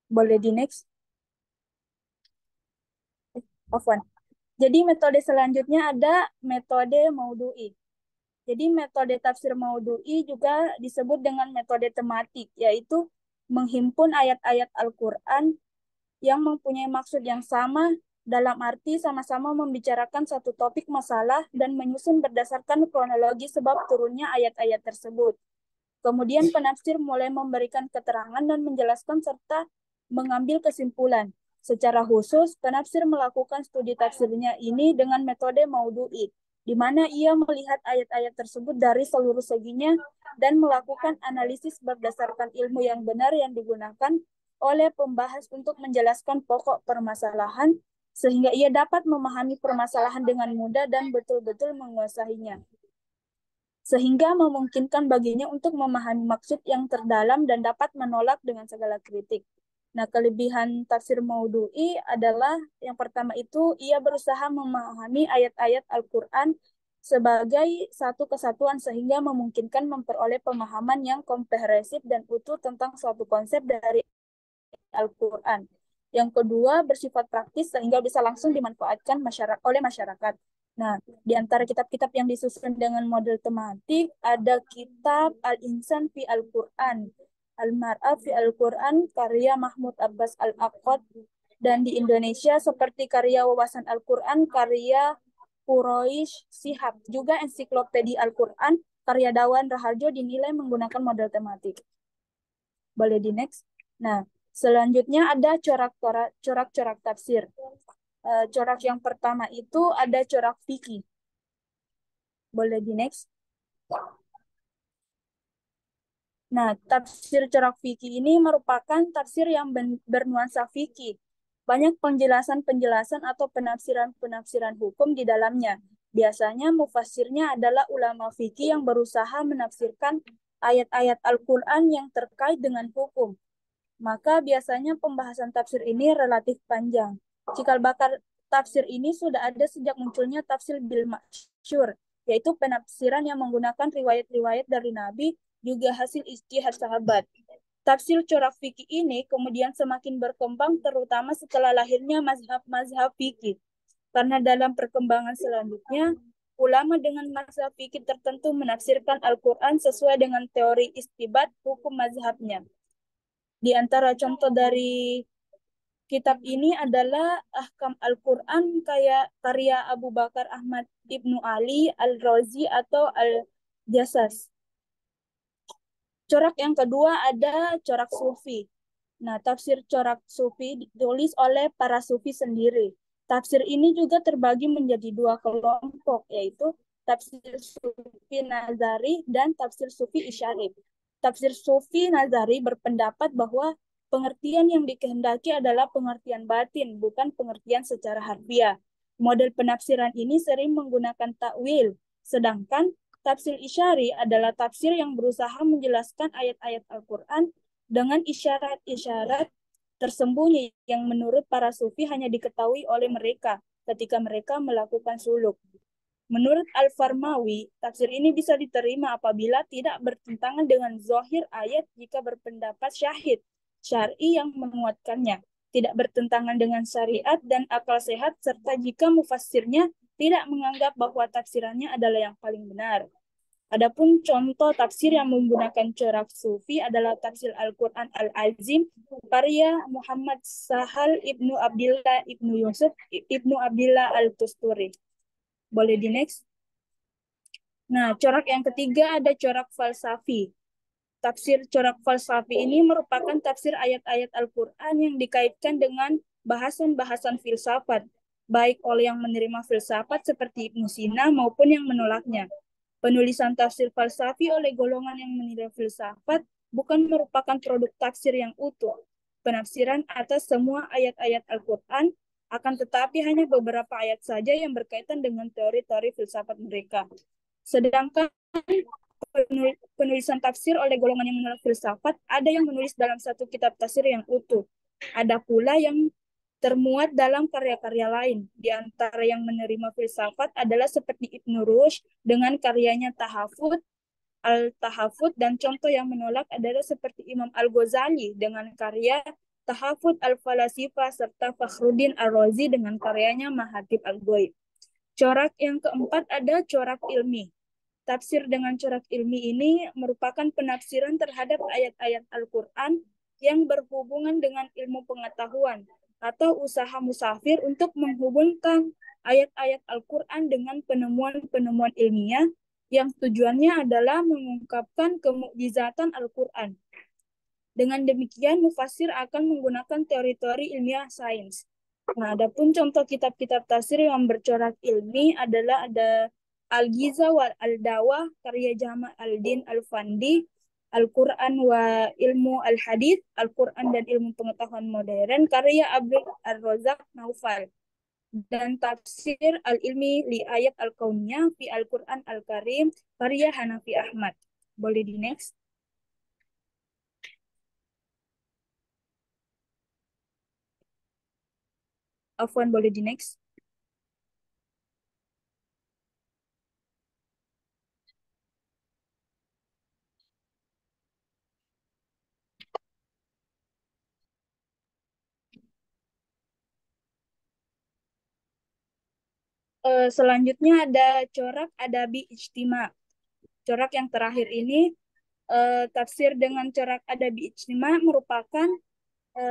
Boleh di next? Afwan. Jadi metode selanjutnya ada metode Maudu'i. Jadi metode tafsir Maudu'i juga disebut dengan metode tematik, yaitu menghimpun ayat-ayat Al-Quran yang mempunyai maksud yang sama dalam arti sama-sama membicarakan satu topik masalah dan menyusun berdasarkan kronologi sebab turunnya ayat-ayat tersebut. Kemudian penafsir mulai memberikan keterangan dan menjelaskan serta mengambil kesimpulan. Secara khusus, penafsir melakukan studi tafsirnya ini dengan metode Maudu'i, di mana ia melihat ayat-ayat tersebut dari seluruh seginya dan melakukan analisis berdasarkan ilmu yang benar yang digunakan oleh pembahas untuk menjelaskan pokok permasalahan, sehingga ia dapat memahami permasalahan dengan mudah dan betul-betul menguasainya, sehingga memungkinkan baginya untuk memahami maksud yang terdalam dan dapat menolak dengan segala kritik. Nah, kelebihan tafsir Maudu'i adalah yang pertama itu ia berusaha memahami ayat-ayat Al-Quran sebagai satu kesatuan sehingga memungkinkan memperoleh pemahaman yang komprehensif dan utuh tentang suatu konsep dari Al-Quran. Yang kedua, bersifat praktis sehingga bisa langsung dimanfaatkan oleh masyarakat. Nah, di antara kitab-kitab yang disusun dengan model tematik, ada kitab Al-Insan fi Al-Quran, Al-Mar'ah fi Al-Quran, karya Mahmud Abbas Al-Aqad, dan di Indonesia seperti karya Wawasan Al-Quran, karya Quraish Shihab. Juga ensiklopedia Al-Quran, karya Dawan Raharjo dinilai menggunakan model tematik. Boleh di next? Nah, selanjutnya ada corak-corak tafsir. Corak yang pertama itu ada corak fikih. Boleh di next? Nah, tafsir corak fikih ini merupakan tafsir yang bernuansa fikih. Banyak penjelasan-penjelasan atau penafsiran-penafsiran hukum di dalamnya. Biasanya mufassirnya adalah ulama fikih yang berusaha menafsirkan ayat-ayat Al-Quran yang terkait dengan hukum. Maka biasanya pembahasan tafsir ini relatif panjang. Cikal bakal tafsir ini sudah ada sejak munculnya tafsir bil masyhur, yaitu penafsiran yang menggunakan riwayat-riwayat dari Nabi, juga hasil ijtihad sahabat. Tafsir corak fikih ini kemudian semakin berkembang terutama setelah lahirnya mazhab-mazhab fikih. Karena dalam perkembangan selanjutnya, ulama dengan masa fikih tertentu menafsirkan Al-Quran sesuai dengan teori istibat hukum mazhabnya. Di antara contoh dari kitab ini adalah Ahkam Al-Quran kayak karya Abu Bakar Ahmad Ibnu Ali Al-Razi atau Al-Jasas. Corak yang kedua ada corak sufi. Nah, tafsir corak sufi ditulis oleh para sufi sendiri. Tafsir ini juga terbagi menjadi dua kelompok, yaitu tafsir sufi nazari dan tafsir sufi isyarif. Tafsir sufi nazari berpendapat bahwa pengertian yang dikehendaki adalah pengertian batin, bukan pengertian secara harfiah. Model penafsiran ini sering menggunakan takwil, sedangkan tafsir isyari adalah tafsir yang berusaha menjelaskan ayat-ayat Al-Quran dengan isyarat-isyarat tersembunyi yang menurut para sufi hanya diketahui oleh mereka ketika mereka melakukan suluk. Menurut Al-Farmawi, tafsir ini bisa diterima apabila tidak bertentangan dengan zahir ayat jika berpendapat syahid syar'i yang menguatkannya, tidak bertentangan dengan syariat dan akal sehat, serta jika mufassirnya tidak menganggap bahwa tafsirannya adalah yang paling benar. Adapun contoh tafsir yang menggunakan corak sufi adalah tafsir Al-Quran Al-Azim karya Muhammad Sahal Ibnu Abdillah Ibnu Yusuf Ibnu Abdillah Al-Tusturi. Boleh di next? Nah, corak yang ketiga ada corak falsafi. Tafsir corak falsafi ini merupakan tafsir ayat-ayat Al-Quran yang dikaitkan dengan bahasan-bahasan filsafat, baik oleh yang menerima filsafat seperti Ibnu Sina maupun yang menolaknya. Penulisan tafsir falsafi oleh golongan yang menilai filsafat bukan merupakan produk tafsir yang utuh. Penafsiran atas semua ayat-ayat Al-Quran, akan tetapi hanya beberapa ayat saja yang berkaitan dengan teori-teori filsafat mereka. Sedangkan penulisan tafsir oleh golongan yang menolak filsafat, ada yang menulis dalam satu kitab tafsir yang utuh. Ada pula yang termuat dalam karya-karya lain. Di antara yang menerima filsafat adalah seperti Ibnu Rushd dengan karyanya Tahafut, Al-Tahafut, dan contoh yang menolak adalah seperti Imam Al-Ghazali dengan karya Tahafut Al-Falasifah serta Fakhruddin Ar-Razi dengan karyanya Mahatib Al-Ghaib. Corak yang keempat ada corak ilmi. Tafsir dengan corak ilmi ini merupakan penafsiran terhadap ayat-ayat Al-Quran yang berhubungan dengan ilmu pengetahuan atau usaha musafir untuk menghubungkan ayat-ayat Al-Quran dengan penemuan-penemuan ilmiah yang tujuannya adalah mengungkapkan kemukjizatan Al-Quran. Dengan demikian, mufassir akan menggunakan teori-teori ilmiah sains. Nah, adapun contoh kitab-kitab tafsir yang bercorak ilmi adalah ada Al-Ghiza wal Al-Dawa karya Jama' al-Din Al-Fandi, Al-Quran wa Ilmu Al-Hadith, Al-Quran dan Ilmu Pengetahuan Modern karya Abdul Ar-Razak Naufal, dan Tafsir Al-Ilmi li Ayat Al-Kauniyah fi Al-Quran Al-Karim karya Hanafi Ahmad. Boleh di next? Afwan, boleh di next? Selanjutnya ada corak adabi ijtima. Corak yang terakhir ini, tafsir dengan corak adabi ijtima merupakan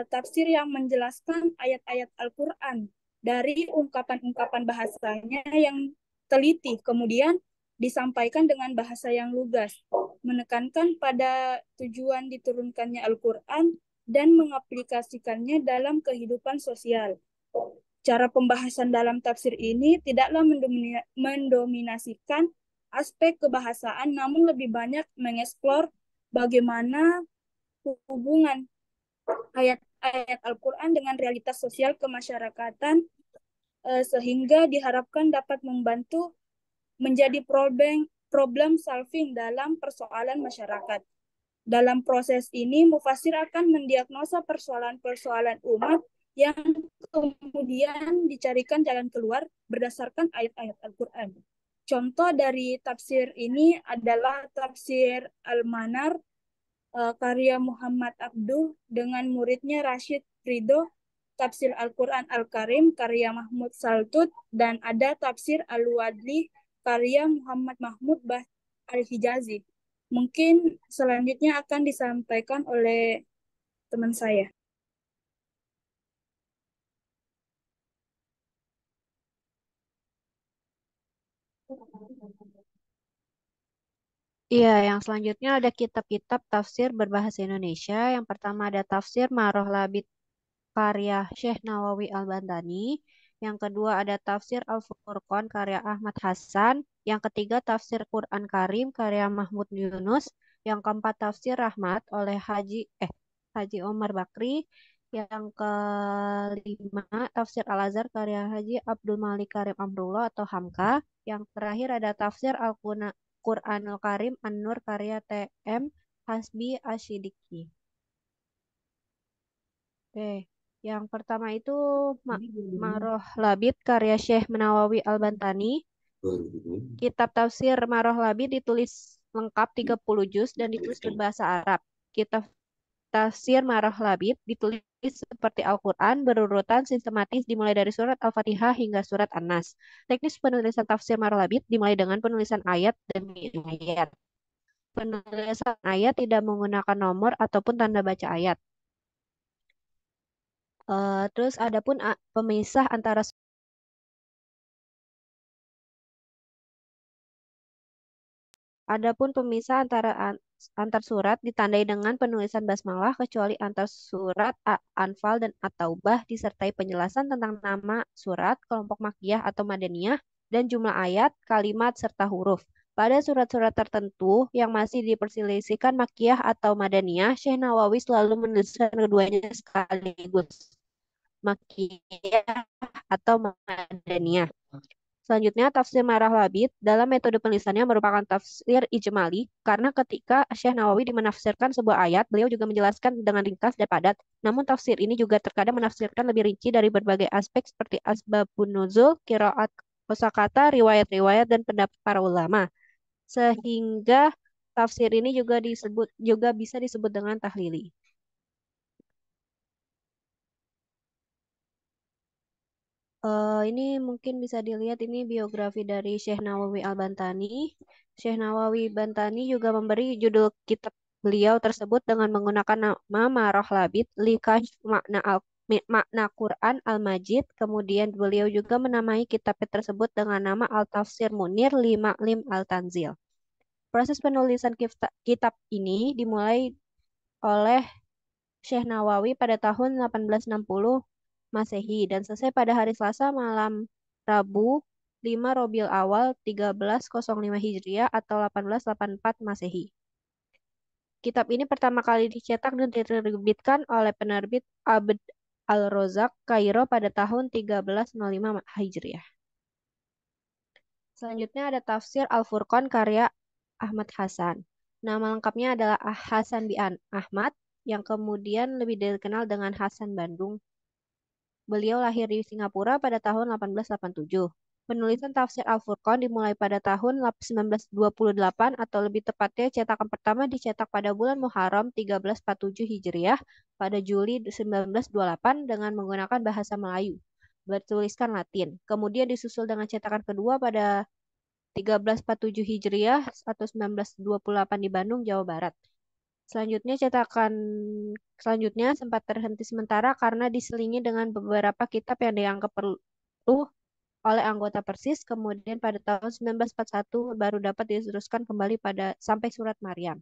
tafsir yang menjelaskan ayat-ayat Al-Quran dari ungkapan-ungkapan bahasanya yang teliti, kemudian disampaikan dengan bahasa yang lugas, menekankan pada tujuan diturunkannya Al-Quran dan mengaplikasikannya dalam kehidupan sosial. Cara pembahasan dalam tafsir ini tidaklah mendominasikan aspek kebahasaan, namun lebih banyak mengeksplor bagaimana hubungan ayat-ayat Al-Quran dengan realitas sosial kemasyarakatan, sehingga diharapkan dapat membantu menjadi problem solving dalam persoalan masyarakat. Dalam proses ini, mufassir akan mendiagnosa persoalan-persoalan umat yang kemudian dicarikan jalan keluar berdasarkan ayat-ayat Al-Quran. Contoh dari tafsir ini adalah tafsir Al-Manar karya Muhammad Abduh dengan muridnya Rashid Ridho, tafsir Al-Quran Al-Karim karya Mahmud Saltut, dan ada tafsir Al-Wadli karya Muhammad Mahmud Al-Hijazi. Mungkin selanjutnya akan disampaikan oleh teman saya. Iya, yang selanjutnya ada kitab-kitab tafsir berbahasa Indonesia. Yang pertama ada tafsir Maroh Labid karya Syekh Nawawi Al-Bantani. Yang kedua ada tafsir Al-Furqan karya Ahmad Hasan. Yang ketiga tafsir Quran Karim karya Mahmud Yunus. Yang keempat tafsir Rahmat oleh Haji Omar Bakri. Yang kelima tafsir Al-Azhar karya Haji Abdul Malik Karim Amrullah atau Hamka. Yang terakhir ada tafsir Quranul Karim An-Nur karya TM Hasbi Asyidiki. Oke, yang pertama itu Maroh Labid karya Syekh Nawawi Al-Bantani. Kitab tafsir Maroh Labid ditulis lengkap 30 juz dan ditulis berbahasa Arab. Kitab tafsir Maroh Labid ditulis seperti Al-Quran berurutan sistematis dimulai dari surat Al-Fatihah hingga surat An-Nas. Teknis penulisan tafsir Maroh Labid dimulai dengan penulisan ayat demi ayat. Penulisan ayat tidak menggunakan nomor ataupun tanda baca ayat. Terus adapun pemisah antara antar surat ditandai dengan penulisan basmalah kecuali antar surat Anfal dan At-Taubah disertai penjelasan tentang nama surat, kelompok makkiyah atau madaniyah, dan jumlah ayat, kalimat, serta huruf. Pada surat-surat tertentu yang masih diperselisihkan makkiyah atau madaniyah, Syekh Nawawi selalu menuliskan keduanya sekaligus, makkiyah atau madaniyah. Selanjutnya, tafsir Marah Labid dalam metode penulisannya merupakan tafsir ijmali karena ketika Syekh Nawawi menafsirkan sebuah ayat, beliau juga menjelaskan dengan ringkas dan padat. Namun tafsir ini juga terkadang menafsirkan lebih rinci dari berbagai aspek seperti asbabun nuzul, qiraat, kosakata, riwayat-riwayat, dan pendapat para ulama. Sehingga tafsir ini juga bisa disebut dengan tahlili. Ini mungkin bisa dilihat ini biografi dari Syekh Nawawi Al-Bantani. Syekh Nawawi Bantani juga memberi judul kitab beliau tersebut dengan menggunakan nama Maroh Labid Likashf makna Quran Al-Majid. Kemudian beliau juga menamai kitab tersebut dengan nama Al-Tafsir Munir li Ma'lim Al-Tanzil. Proses penulisan kitab ini dimulai oleh Syekh Nawawi pada tahun 1860 Masehi dan selesai pada hari Selasa malam Rabu 5 Robiul Awal 1305 Hijriah atau 1884 Masehi. Kitab ini pertama kali dicetak dan diterbitkan oleh penerbit Abd Al-Razak Kairo pada tahun 1305 Hijriah. Selanjutnya ada tafsir Al-Furqan karya Ahmad Hasan. Nama lengkapnya adalah Hasan bin Ahmad yang kemudian lebih dikenal dengan Hasan Bandung. Beliau lahir di Singapura pada tahun 1887. Penulisan tafsir Al-Furqan dimulai pada tahun 1928 atau lebih tepatnya cetakan pertama dicetak pada bulan Muharram 1347 Hijriah pada Juli 1928 dengan menggunakan bahasa Melayu bertuliskan Latin. Kemudian disusul dengan cetakan kedua pada 1347 Hijriah atau 1928 di Bandung, Jawa Barat. Selanjutnya sempat terhenti sementara karena diselingi dengan beberapa kitab yang dianggap perlu oleh anggota Persis. Kemudian pada tahun 1941 baru dapat diteruskan kembali sampai surat Maryam.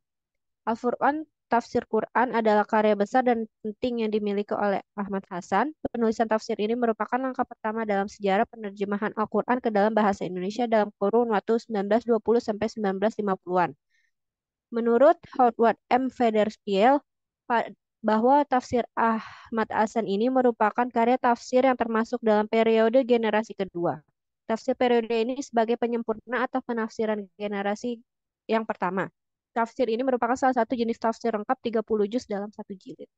Al-Furqan Tafsir Quran adalah karya besar dan penting yang dimiliki oleh Ahmad Hasan. Penulisan tafsir ini merupakan langkah pertama dalam sejarah penerjemahan Al-Quran ke dalam bahasa Indonesia dalam kurun waktu 1920 sampai 1950-an. Menurut Howard M. Federspiel, bahwa tafsir Ahmad Hasan ini merupakan karya tafsir yang termasuk dalam periode generasi kedua. Tafsir periode ini sebagai penyempurna atau penafsiran generasi yang pertama. Tafsir ini merupakan salah satu jenis tafsir lengkap 30 juz dalam satu jilid.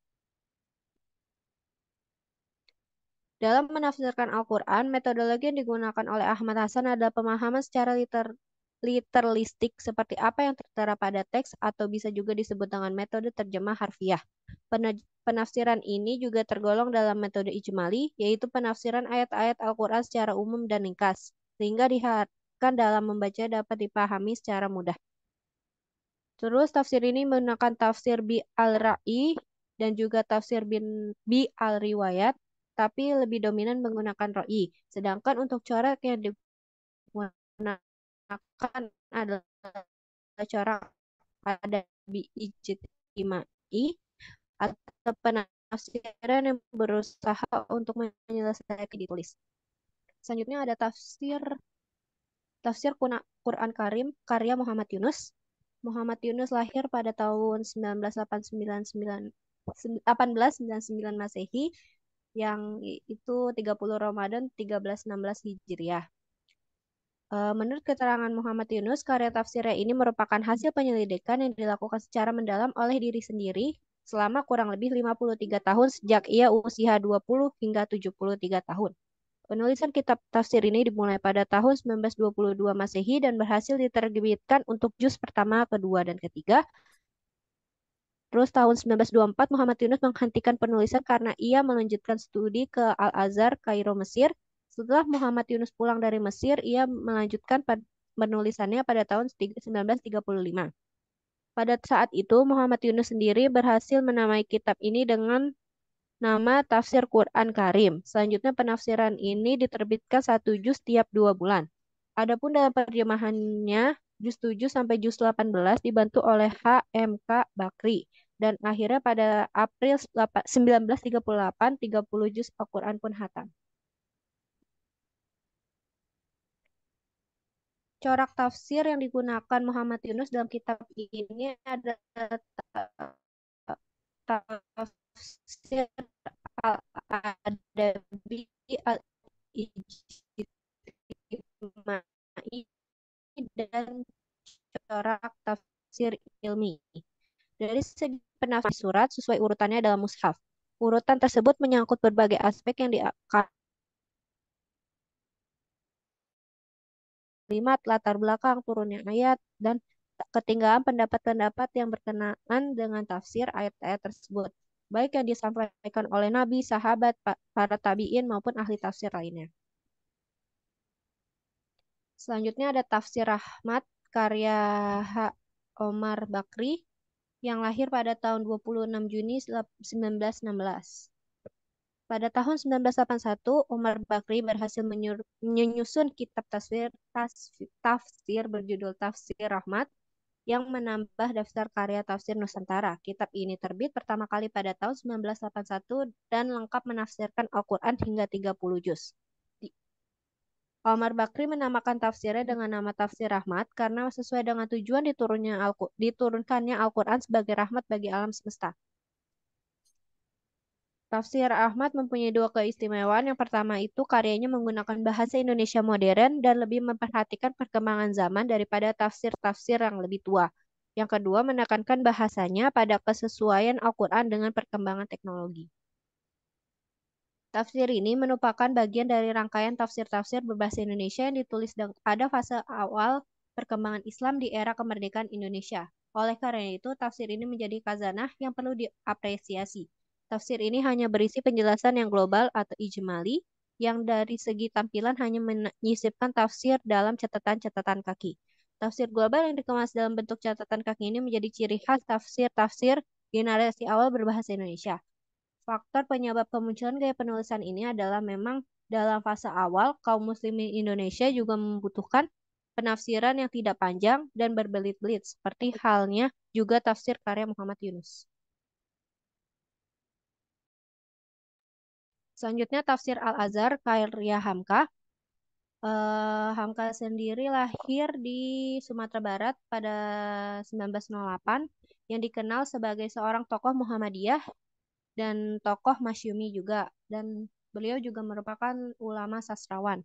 Dalam menafsirkan Al-Quran, metodologi yang digunakan oleh Ahmad Hasan adalah pemahaman secara literalistik seperti apa yang tertera pada teks atau bisa juga disebut dengan metode terjemah harfiah. Penafsiran ini juga tergolong dalam metode ijmali, yaitu penafsiran ayat-ayat Al-Quran secara umum dan ringkas, sehingga memudahkan dalam membaca dapat dipahami secara mudah. Terus tafsir ini menggunakan tafsir bi al-ra'i dan juga tafsir bi al-riwayat, tapi lebih dominan menggunakan ra'i. Sedangkan untuk corak yang digunakan adalah corak adabi ijtimai atau penafsiran yang berusaha untuk menyelesaikan ditulis. Selanjutnya ada tafsir Quran Karim karya Muhammad Yunus. Muhammad Yunus lahir pada tahun 1899 Masehi, yang itu 30 Ramadan 1316 Hijriah. Menurut keterangan Muhammad Yunus, karya tafsirnya ini merupakan hasil penyelidikan yang dilakukan secara mendalam oleh diri sendiri selama kurang lebih 53 tahun sejak ia usia 20 hingga 73 tahun. Penulisan kitab tafsir ini dimulai pada tahun 1922 Masehi dan berhasil diterbitkan untuk juz pertama, kedua, dan ketiga. Terus tahun 1924 Muhammad Yunus menghentikan penulisan karena ia melanjutkan studi ke Al-Azhar, Kairo, Mesir. Setelah Muhammad Yunus pulang dari Mesir, ia melanjutkan penulisannya pada tahun 1935. Pada saat itu, Muhammad Yunus sendiri berhasil menamai kitab ini dengan nama Tafsir Quran Karim. Selanjutnya penafsiran ini diterbitkan 1 juz tiap 2 bulan. Adapun dalam terjemahannya, juz 7 sampai juz 18 dibantu oleh H.M.K. Bakri. Dan akhirnya pada April 1938, 30 juz Al-Quran pun khatam. Corak tafsir yang digunakan Muhammad Yunus dalam kitab ini adalah tafsir al-adabi al-ijtimai dan corak tafsir ilmi. Dari segi penafsiran surat sesuai urutannya dalam mushaf. Urutan tersebut menyangkut berbagai aspek yang kalimat, latar belakang, turunnya ayat, dan ketinggalan pendapat-pendapat yang berkenaan dengan tafsir ayat-ayat tersebut, baik yang disampaikan oleh Nabi, sahabat, para tabi'in, maupun ahli tafsir lainnya. Selanjutnya ada tafsir Rahmat karya H. Omar Bakri yang lahir pada tahun 26 Juni 1916. Pada tahun 1981, Omar Bakri berhasil menyusun kitab tafsir berjudul Tafsir Rahmat yang menambah daftar karya tafsir Nusantara. Kitab ini terbit pertama kali pada tahun 1981 dan lengkap menafsirkan Al-Quran hingga 30 juz. Omar Bakri menamakan tafsirnya dengan nama Tafsir Rahmat karena sesuai dengan tujuan diturunkannya Al-Quran sebagai rahmat bagi alam semesta. Tafsir Ahmad mempunyai 2 keistimewaan. Yang pertama itu karyanya menggunakan bahasa Indonesia modern dan lebih memperhatikan perkembangan zaman daripada tafsir-tafsir yang lebih tua. Yang kedua menekankan bahasanya pada kesesuaian Al-Quran dengan perkembangan teknologi. Tafsir ini merupakan bagian dari rangkaian tafsir-tafsir berbahasa Indonesia yang ditulis pada fase awal perkembangan Islam di era kemerdekaan Indonesia. Oleh karena itu, tafsir ini menjadi khazanah yang perlu diapresiasi. Tafsir ini hanya berisi penjelasan yang global atau ijmali, yang dari segi tampilan hanya menyisipkan tafsir dalam catatan-catatan kaki. Tafsir global yang dikemas dalam bentuk catatan kaki ini menjadi ciri khas tafsir-tafsir generasi awal berbahasa Indonesia. Faktor penyebab kemunculan gaya penulisan ini adalah memang dalam fase awal, kaum muslimin Indonesia juga membutuhkan penafsiran yang tidak panjang dan berbelit-belit, seperti halnya juga tafsir karya Muhammad Yunus. Selanjutnya tafsir Al-Azhar karya Hamka. Hamka sendiri lahir di Sumatera Barat pada 1908 yang dikenal sebagai seorang tokoh Muhammadiyah dan tokoh Masyumi juga, dan beliau juga merupakan ulama sastrawan.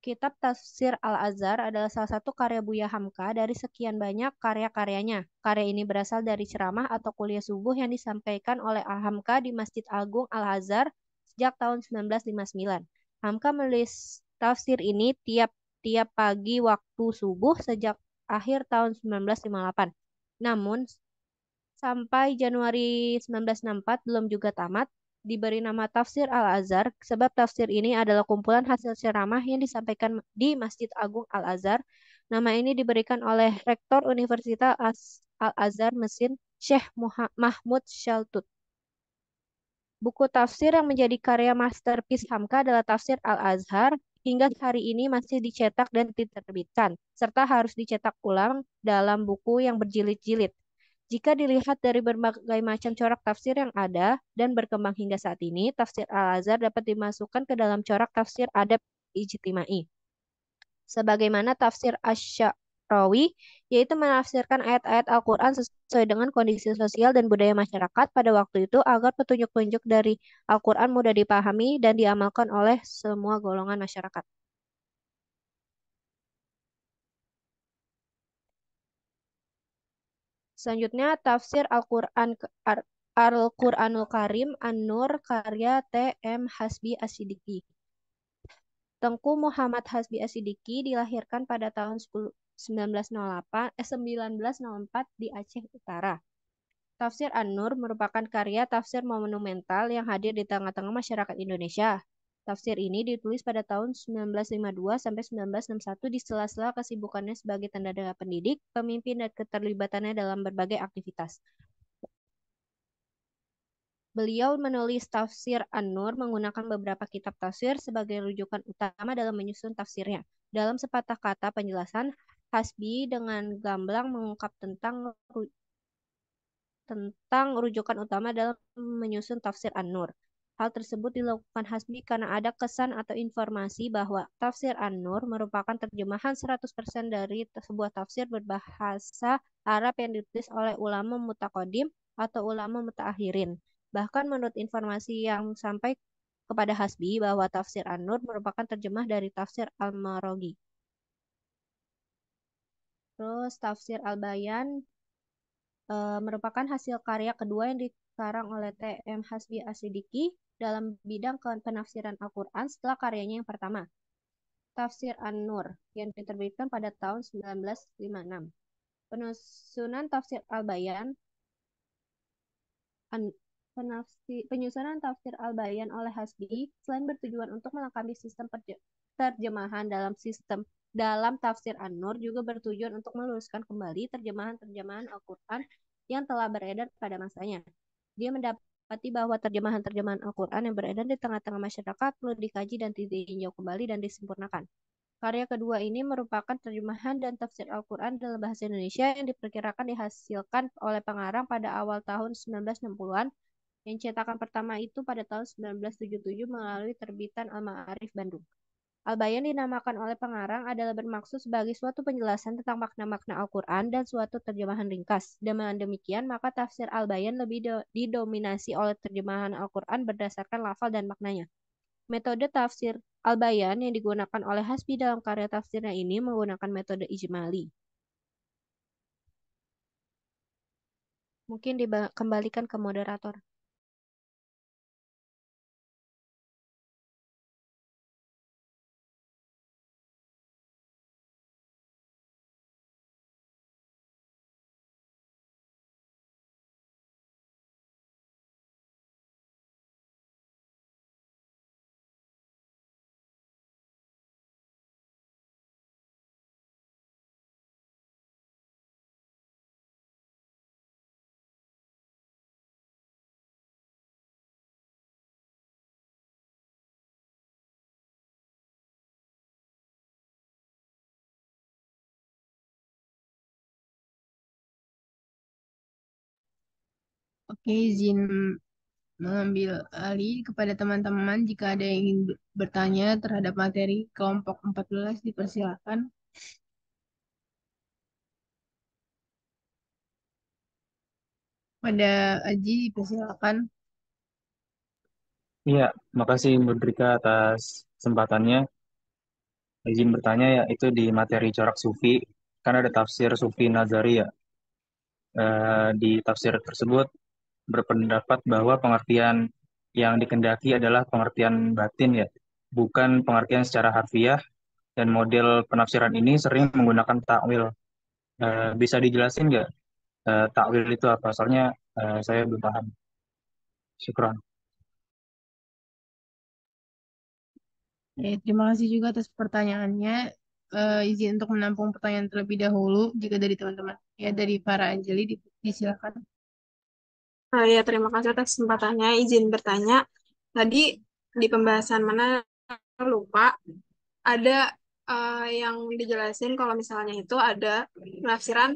Kitab Tafsir Al-Azhar adalah salah satu karya Buya Hamka dari sekian banyak karya-karyanya. Karya ini berasal dari ceramah atau kuliah subuh yang disampaikan oleh Hamka di Masjid Agung Al-Azhar sejak tahun 1959. Hamka menulis tafsir ini tiap pagi waktu subuh sejak akhir tahun 1958. Namun, sampai Januari 1964 belum juga tamat, diberi nama Tafsir Al-Azhar sebab tafsir ini adalah kumpulan hasil ceramah yang disampaikan di Masjid Agung Al-Azhar. Nama ini diberikan oleh Rektor Universitas Al-Azhar Mesir, Syekh Mahmud Shaltut. Buku tafsir yang menjadi karya masterpiece Hamka adalah Tafsir Al-Azhar. Hingga hari ini masih dicetak dan diterbitkan, serta harus dicetak ulang dalam buku yang berjilid-jilid. Jika dilihat dari berbagai macam corak tafsir yang ada dan berkembang hingga saat ini, Tafsir Al-Azhar dapat dimasukkan ke dalam corak tafsir adab ijtimai. Sebagaimana tafsir Asy-Sya'rawi, yaitu menafsirkan ayat-ayat Al-Quran sesuai dengan kondisi sosial dan budaya masyarakat pada waktu itu agar petunjuk-petunjuk dari Al-Quran mudah dipahami dan diamalkan oleh semua golongan masyarakat. Selanjutnya, tafsir Al-Quranul Karim An-Nur karya T.M. Hasbi As-Siddiqi. Tengku Muhammad Hasbi As-Siddiqi dilahirkan pada tahun 1904 di Aceh Utara. Tafsir An-Nur merupakan karya tafsir monumental yang hadir di tengah-tengah masyarakat Indonesia. Tafsir ini ditulis pada tahun 1952 sampai 1961 di sela-sela kesibukannya sebagai tenaga pendidik, pemimpin dan keterlibatannya dalam berbagai aktivitas. Beliau menulis tafsir An-Nur menggunakan beberapa kitab tafsir sebagai rujukan utama dalam menyusun tafsirnya. Dalam sepatah kata penjelasan, Hasbi dengan gamblang mengungkap tentang rujukan utama dalam menyusun tafsir An-Nur. Hal tersebut dilakukan Hasbi karena ada kesan atau informasi bahwa tafsir An-Nur merupakan terjemahan 100% dari sebuah tafsir berbahasa Arab yang ditulis oleh ulama mutaqaddim atau ulama mutaakhirin. Bahkan menurut informasi yang sampai kepada Hasbi bahwa tafsir An-Nur merupakan terjemah dari tafsir Al-Maraghi. Terus tafsir Al-Bayan merupakan hasil karya kedua yang dikarang oleh T.M. Hasbi As-Siddiqi dalam bidang penafsiran Al-Quran setelah karyanya yang pertama, Tafsir An-Nur, yang diterbitkan pada tahun 1956. Penyusunan Tafsir Al-Bayan Penyusunan Tafsir Al-Bayan oleh Hasbi selain bertujuan untuk melengkapi sistem terjemahan dalam Tafsir An-Nur juga bertujuan untuk meluruskan kembali terjemahan-terjemahan Al-Quran yang telah beredar pada masanya. Dia mendapati bahwa terjemahan-terjemahan Al-Quran yang beredar di tengah-tengah masyarakat perlu dikaji dan ditinjau kembali dan disempurnakan. Karya kedua ini merupakan terjemahan dan tafsir Al-Quran dalam bahasa Indonesia yang diperkirakan dihasilkan oleh pengarang pada awal tahun 1960-an, yang cetakan pertama itu pada tahun 1977 melalui terbitan Al-Ma'arif Bandung. Al-Bayan dinamakan oleh pengarang adalah bermaksud sebagai suatu penjelasan tentang makna-makna Al-Quran dan suatu terjemahan ringkas. Dengan demikian, maka tafsir Al-Bayan lebih didominasi oleh terjemahan Al-Quran berdasarkan lafal dan maknanya. Metode tafsir Al-Bayan yang digunakan oleh Hasbi dalam karya tafsirnya ini menggunakan metode ijmali. Mungkin dikembalikan ke moderator. Oke, izin mengambil alih kepada teman-teman jika ada yang ingin bertanya terhadap materi kelompok 14 dipersilakan. Pada Aji dipersilakan. Iya, makasih Mbak Drika atas kesempatannya. Izin bertanya ya, itu di materi corak sufi, kan ada tafsir Sufi Nazari ya. Di tafsir tersebut berpendapat bahwa pengertian yang dikendaki adalah pengertian batin ya, bukan pengertian secara harfiah, dan model penafsiran ini sering menggunakan takwil. Bisa dijelasin nggak takwil itu apa? Soalnya saya belum paham. Syukron. Terima kasih juga atas pertanyaannya. Izin untuk menampung pertanyaan terlebih dahulu jika dari teman-teman. Ya, dari para Anjali, disilakan. Ya, terima kasih atas kesempatannya. Izin bertanya, tadi di pembahasan mana lupa ada yang dijelasin kalau misalnya itu ada penafsiran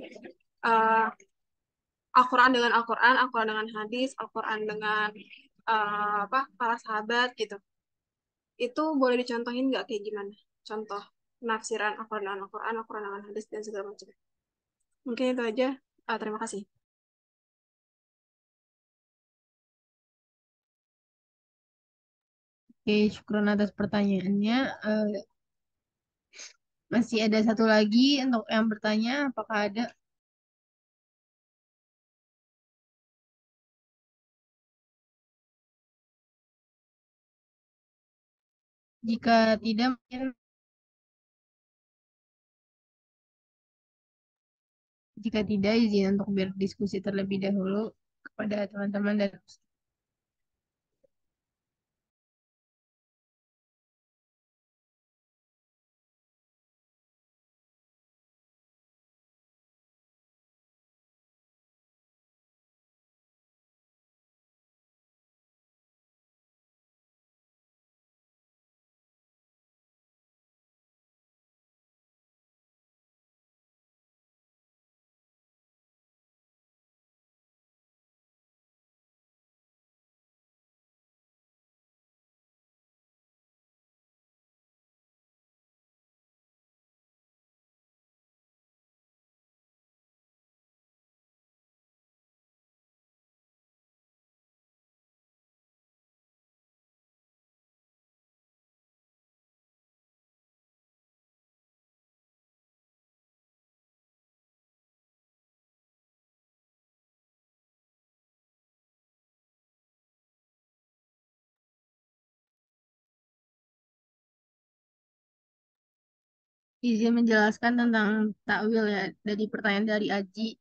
eh, Al-Quran dengan Al-Quran, Al-Quran dengan hadis, Al-Quran dengan para sahabat gitu. Itu boleh dicontohin nggak kayak gimana? Contoh penafsiran Al-Quran dengan Al-Quran, Al-Quran dengan hadis dan segala macam. Mungkin itu aja. Terima kasih. Oke, syukuran atas pertanyaannya. Masih ada satu lagi untuk yang bertanya, apakah ada? Jika tidak, mungkin jika tidak, izin untuk berdiskusi terlebih dahulu kepada teman-teman dan izin menjelaskan tentang takwil ya dari pertanyaan dari Aji.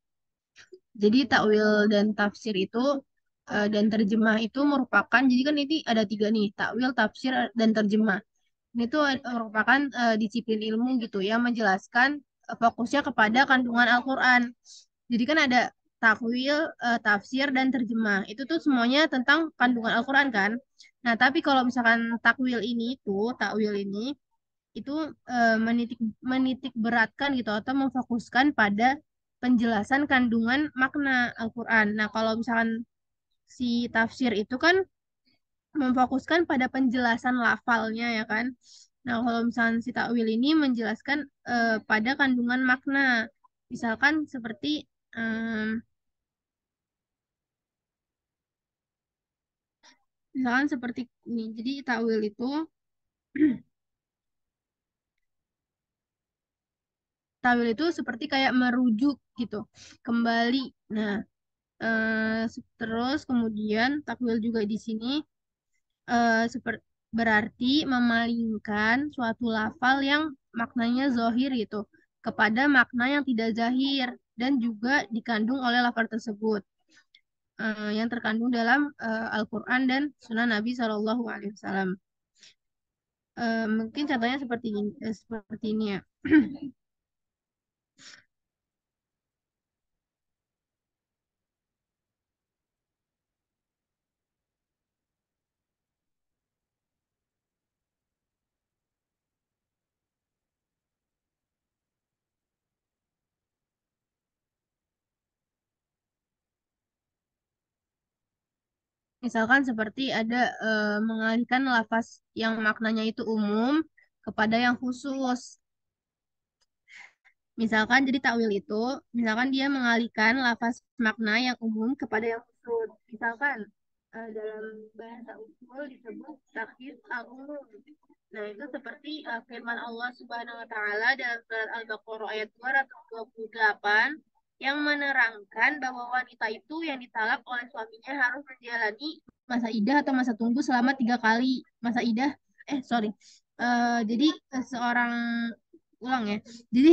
Jadi takwil dan tafsir itu dan terjemah itu merupakan, jadi kan ini ada tiga nih, takwil, tafsir, dan terjemah. Ini tuh merupakan disiplin ilmu gitu ya, menjelaskan fokusnya kepada kandungan Al-Quran. Jadi kan ada takwil, tafsir, dan terjemah. Itu tuh semuanya tentang kandungan Al-Quran kan. Nah, tapi kalau misalkan takwil ini itu menitik beratkan gitu atau memfokuskan pada penjelasan kandungan makna Al-Quran. Nah, kalau misalkan si tafsir itu kan memfokuskan pada penjelasan lafalnya ya kan. Nah, kalau misalkan si takwil ini menjelaskan pada kandungan makna. Misalkan seperti em, misalkan seperti ini. Jadi takwil itu seperti kayak merujuk gitu kembali. Nah, terus kemudian takwil juga di sini berarti memalingkan suatu lafal yang maknanya zohir gitu kepada makna yang tidak zahir dan juga dikandung oleh lafal tersebut yang terkandung dalam Al-Quran dan Sunnah Nabi Shallallahu Alaihi Wasallam. Mungkin contohnya seperti ini ya. Misalkan seperti ada mengalihkan lafaz yang maknanya itu umum kepada yang khusus. Misalkan jadi takwil itu, misalkan dia mengalihkan lafaz makna yang umum kepada yang khusus. Misalkan dalam bahasa usul disebut takhsis al-umum. Nah, itu seperti firman Allah Subhanahu wa taala dalam surat Al-Baqarah ayat 228 yang menerangkan bahwa wanita itu yang ditalak oleh suaminya harus menjalani masa idah atau masa tunggu selama 3 kali. Masa idah, sorry. Jadi seorang ulang ya. Jadi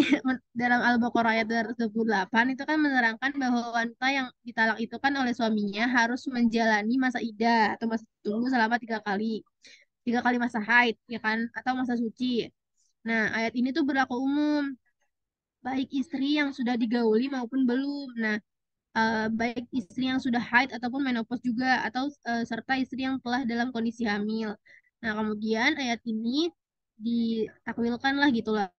dalam Al-Baqarah ayat 228 itu kan menerangkan bahwa wanita yang ditalak itu kan oleh suaminya harus menjalani masa iddah atau masa tunggu selama 3 kali. 3 kali masa haid, ya kan, atau masa suci. Nah, ayat ini tuh berlaku umum, baik istri yang sudah digauli maupun belum. Nah, baik istri yang sudah haid ataupun menopause juga, atau serta istri yang telah dalam kondisi hamil. Nah, kemudian ayat ini ditakwilkan lah gitulah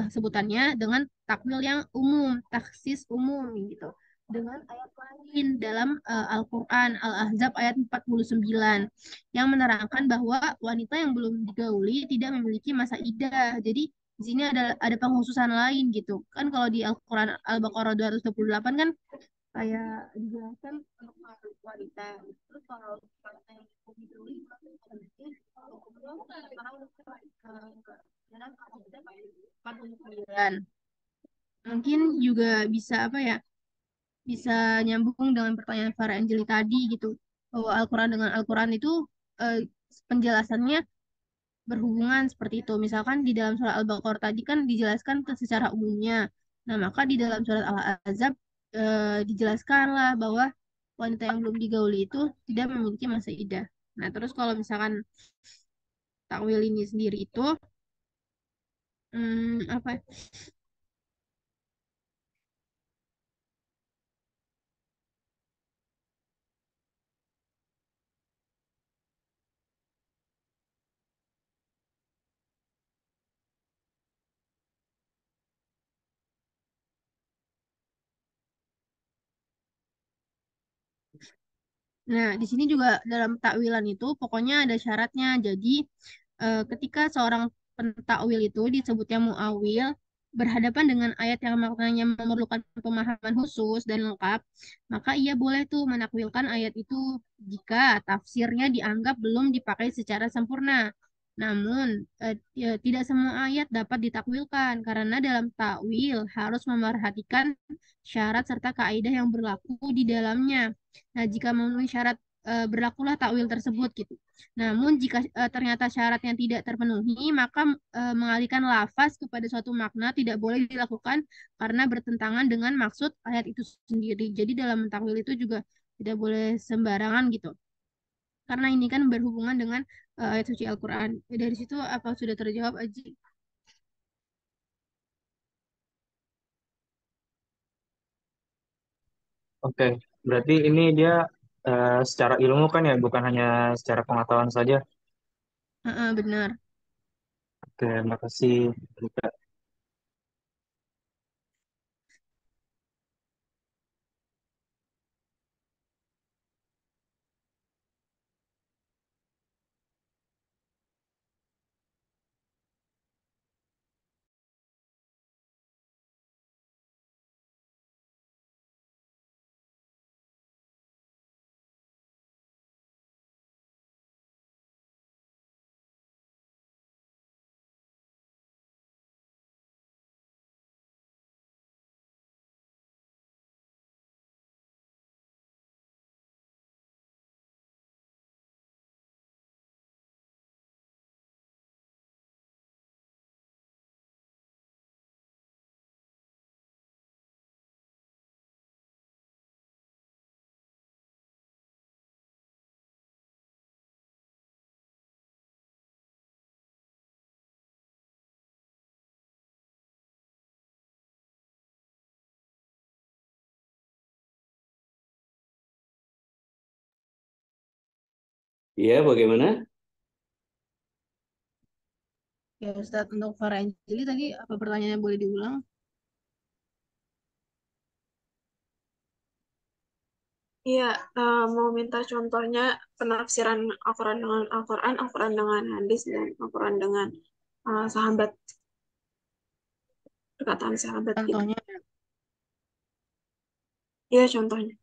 sebutannya dengan takwil yang umum, taksis umum gitu. Dengan ayat lain dalam Al-Quran, Al-Ahzab ayat 49 yang menerangkan bahwa wanita yang belum digauli tidak memiliki masa iddah. Jadi di sini ada penghususan lain gitu. Kan kalau di Al-Quran Al-Baqarah 228 kan kayak dijelaskan untuk wanita. Terus kalau wanita yang digauli dalam Al-Ahzab ayat 49. Mungkin juga bisa apa ya? Bisa nyambung dengan pertanyaan Farah Anjeli tadi gitu, bahwa Al-Quran dengan Al-Quran itu eh, penjelasannya berhubungan seperti itu. Misalkan di dalam surat Al-Baqarah tadi kan dijelaskan secara umumnya. Nah, maka di dalam surat Al-Ahzab dijelaskanlah bahwa wanita yang belum digauli itu tidak memiliki masa iddah. Nah, terus kalau misalkan takwil ini sendiri itu apa? Nah, di sini juga dalam takwilan itu pokoknya ada syaratnya. Jadi, ketika seorang pentakwil itu disebutnya muawil berhadapan dengan ayat yang maknanya memerlukan pemahaman khusus dan lengkap, maka ia boleh tuh menakwilkan ayat itu jika tafsirnya dianggap belum dipakai secara sempurna. Namun, tidak semua ayat dapat ditakwilkan karena dalam takwil harus memerhatikan syarat serta kaidah yang berlaku di dalamnya. Nah, jika memenuhi syarat berlakulah takwil tersebut gitu. Namun jika ternyata syaratnya tidak terpenuhi, maka mengalihkan lafaz kepada suatu makna tidak boleh dilakukan karena bertentangan dengan maksud ayat itu sendiri. Jadi dalam takwil itu juga tidak boleh sembarangan gitu. Karena ini kan berhubungan dengan ayat suci Al-Quran. Dari situ apa sudah terjawab, Aji? Oke, berarti ini dia secara ilmu kan ya, bukan hanya secara pengetahuan saja. Benar. Oke, makasih. Rika. Iya, bagaimana? Ya, Ustaz, untuk Farah Anjali tadi apa pertanyaannya boleh diulang? Iya, mau minta contohnya penafsiran Al-Quran dengan Al-Quran, Al-Quran dengan hadis, dan Al-Quran dengan sahabat, perkataan sahabat gitu. Contohnya. Iya, contohnya.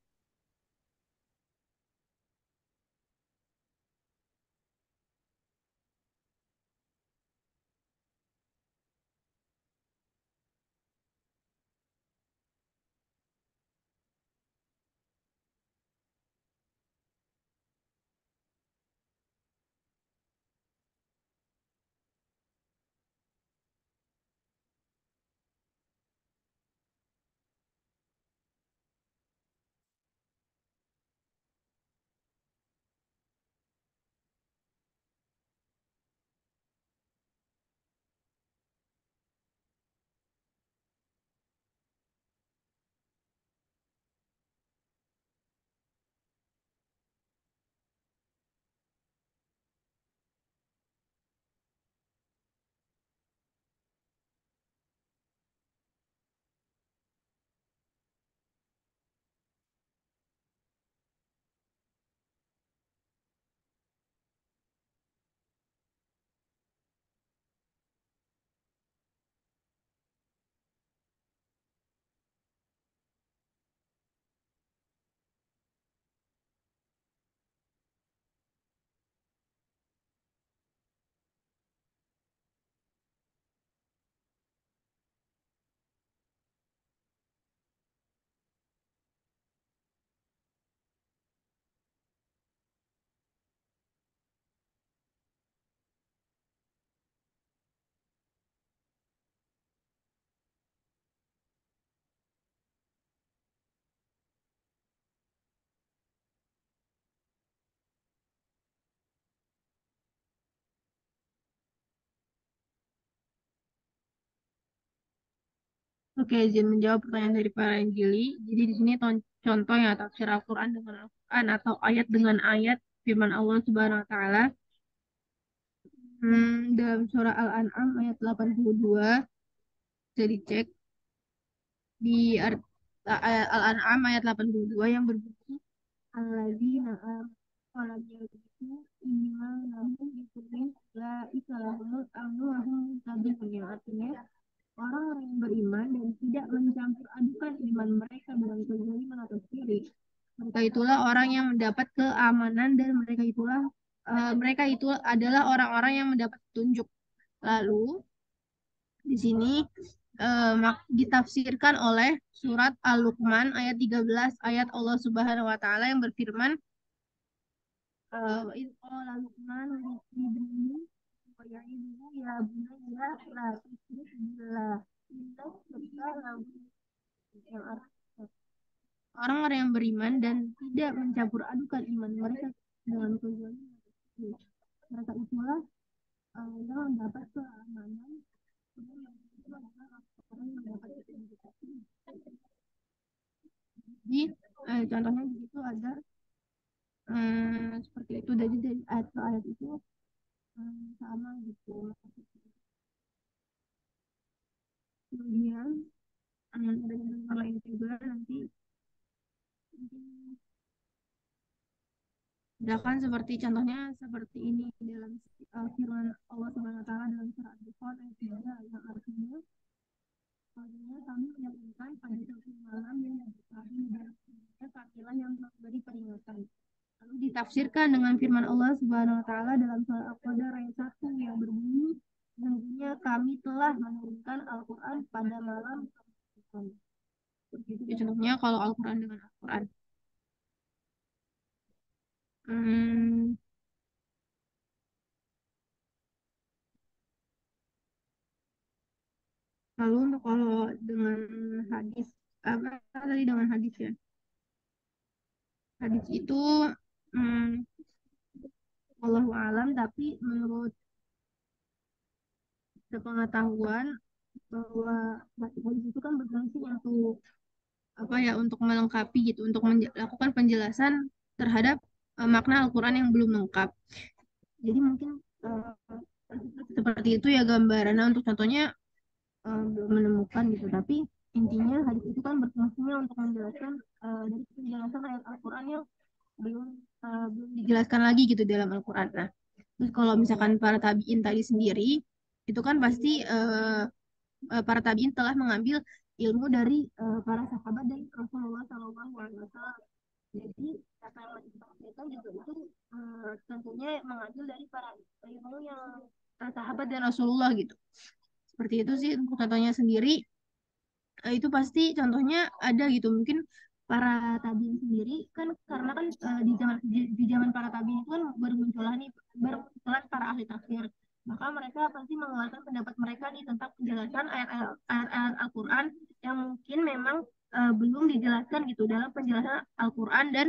Oke, izin menjawab pertanyaan dari Pak Ranjili. Jadi di sini contohnya tafsir Al-Quran dengan Al-Quran atau ayat dengan ayat firman Allah Subhanahu Wa Taala. Dalam surah Al-An'am ayat 82 bisa dicek di Al-An'am ayat 82 yang berbunyi alladzina walam yalbisu imanahum bidzulmin ulaika lahumul amnu wa hum muhtadun, yang artinya orang-orang yang beriman dan tidak mencampur adukan iman mereka dengan kezaliman atau syirik, mereka itulah orang yang mendapat keamanan dan mereka itu adalah orang-orang yang mendapat petunjuk. Lalu di sini ditafsirkan oleh surat Al-Luqman ayat 13, ayat Allah Subhanahu wa taala yang berfirman wa idh qala Luqman libnihi wa ya'iduhu ya bunayya la tusyrik billah inna syirka la yang artinya orang-orang yang beriman dan tidak mencampur adukan iman mereka dengan kezaliman. Mereka itulah yang mendapat keamanan. Jadi contohnya di situ ada seperti itu, dari ayat ke ayat itu sama gitu. Kemudian ada yang lain juga nanti mungkin misalkan seperti contohnya seperti ini dalam firman Allah Subhanahu Wa Taala dalam surat Al-Dukhan ayat 3 yang artinya padanya kami menyampaikan pada suatu malam yang berkabung dan kamilah yang memberi peringatan. Lalu ditafsirkan dengan firman Allah Subhanahu Wa Taala dalam surah Al-Qadar ayat 1 yang berbunyi sesungguhnya kami telah menurunkan Al-Quran pada malam. Begitu contohnya kalau Al-Quran dengan Al-Quran. Lalu untuk kalau dengan hadis, apa tadi dengan hadis ya? Hadis itu wallahu alam, tapi menurut sepengetahuan bahwa hadis itu kan berfungsi untuk apa ya, untuk melengkapi gitu, untuk melakukan penjelasan terhadap makna Al-Quran yang belum lengkap. Jadi mungkin seperti itu ya gambarannya. Untuk contohnya belum menemukan gitu, tapi intinya hadis itu kan berfungsinya untuk menjelaskan dari penjelasan ayat Al-Quran yang belum dijelaskan lagi gitu dalam Al-Quran. Nah, terus kalau misalkan para tabiin tadi sendiri itu kan pasti para tabiin telah mengambil ilmu dari para sahabat dan Rasulullah SAW. Jadi kata yang ditafsirkan juga itu tentunya mengambil dari para ilmu yang sahabat dan Rasulullah gitu. Seperti itu sih untuk contohnya sendiri. Itu pasti contohnya ada gitu. Mungkin para tabiin sendiri kan, karena kan di zaman para tabiin itu kan bermunculan para ahli tafsir. Maka mereka pasti mengeluarkan pendapat mereka nih tentang penjelasan ayat-ayat Al-Quran yang mungkin memang belum dijelaskan gitu dalam penjelasan Al-Quran dan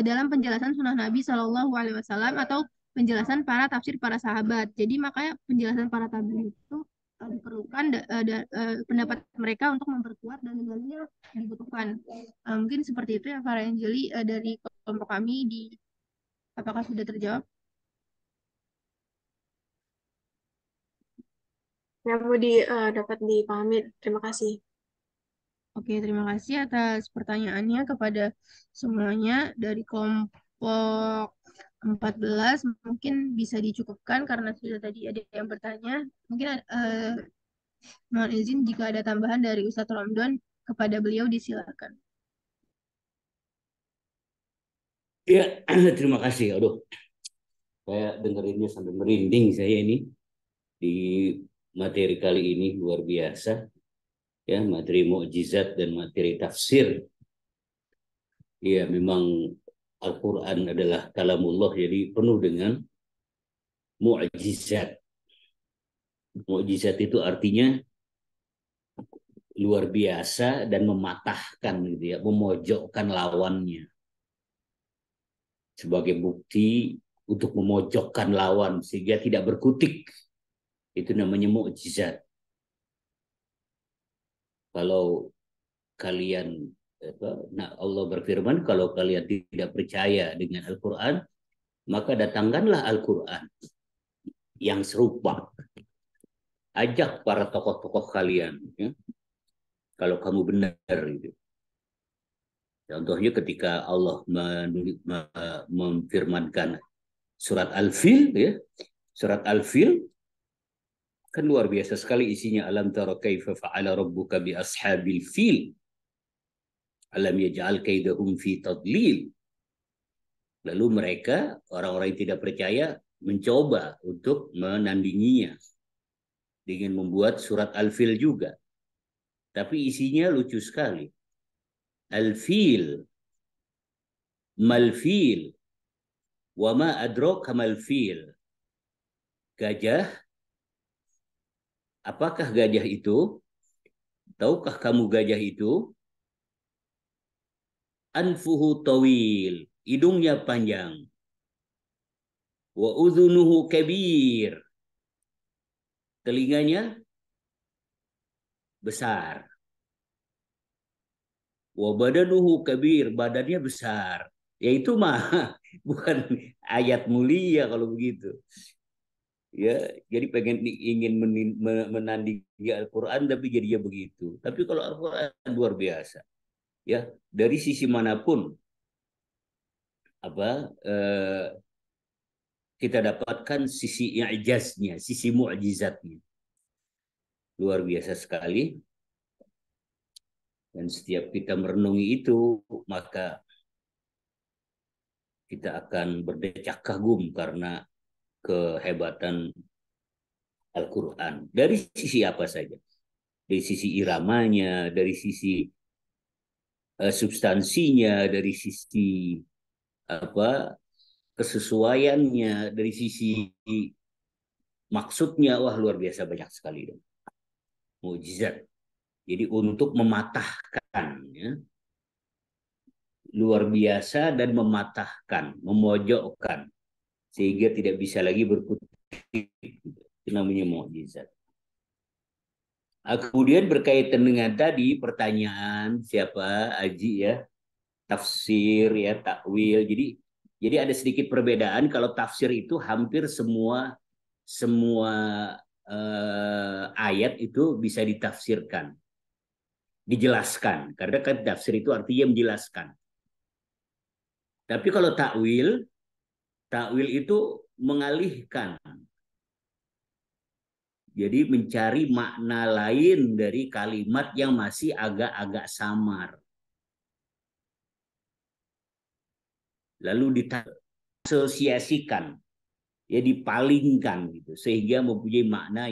dalam penjelasan Sunnah Nabi Shallallahu Alaihi Wasallam atau penjelasan para tafsir para sahabat. Jadi makanya penjelasan para tabiin itu diperlukan pendapat mereka untuk memperkuat dan dalilnya dibutuhkan. Mungkin seperti itu ya Pak Angeli dari kelompok kami. Apakah sudah terjawab? Ya, Budi, dapat dipahami. Terima kasih. Oke, terima kasih atas pertanyaannya kepada semuanya. Dari kelompok 14 mungkin bisa dicukupkan karena sudah tadi ada yang bertanya. Mungkin mohon izin jika ada tambahan dari Ustadz Romdon, kepada beliau disilakan. Ya, terima kasih. Aduh, saya dengerinnya sampai merinding saya ini di materi kali ini luar biasa. Ya, materi mukjizat dan materi tafsir. Ya, memang Al-Quran adalah kalamullah, jadi penuh dengan mukjizat. Mukjizat itu artinya luar biasa dan mematahkan gitu ya, memojokkan lawannya. Sebagai bukti untuk memojokkan lawan sehingga tidak berkutik. Itu namanya mukjizat. Kalau kalian nah Allah berfirman, kalau kalian tidak percaya dengan Al-Quran, maka datangkanlah Al-Quran yang serupa. Ajak para tokoh-tokoh kalian, ya, kalau kamu benar. Gitu. Contohnya ketika Allah memfirmankan surat Al-Fil, ya, surat Al-Fil kan luar biasa sekali isinya. Alam tara kaifa fa'ala rabbuka bi ashabil fil alam yaj'al kaidahum fi tadlil. Lalu mereka, orang-orang yang tidak percaya, mencoba untuk menandinginya dengan membuat surat Al-Fil juga. Tapi isinya lucu sekali. Al-Fil, Mal-Fil, wa ma adraka mal-Fil. Gajah, apakah gajah itu? Tahukah kamu gajah itu? Anfuhu tawil, hidungnya panjang. Wa udhunuhu kabir, telinganya besar. Wa badanuhu kabir, badannya besar. Ya itu mah bukan ayat mulia kalau begitu. Ya, jadi ingin menandingi Al-Quran tapi jadinya begitu. Tapi kalau Al-Quran luar biasa. Ya, dari sisi manapun kita dapatkan sisi i'jaznya, sisi mu'jizatnya. Luar biasa sekali. Dan setiap kita merenungi itu, maka kita akan berdecak kagum karena kehebatan Al-Quran. Dari sisi apa saja? Dari sisi iramanya, dari sisi substansinya, dari sisi kesesuaiannya, dari sisi maksudnya, wah luar biasa banyak sekali. Mukjizat. Jadi untuk mematahkan, ya, luar biasa, dan mematahkan, memojokkan, sehingga tidak bisa lagi berkutik. Itu namanya mukjizat. Kemudian berkaitan dengan tadi pertanyaan siapa Aji, ya, tafsir, ya, takwil. Jadi ada sedikit perbedaan. Kalau tafsir itu hampir semua ayat itu bisa ditafsirkan, dijelaskan. Karena kan tafsir itu artinya menjelaskan. Tapi kalau takwil itu mengalihkan. Jadi mencari makna lain dari kalimat yang masih agak-agak samar. Lalu disosiasikan, ya, dipalingkan gitu, sehingga mempunyai makna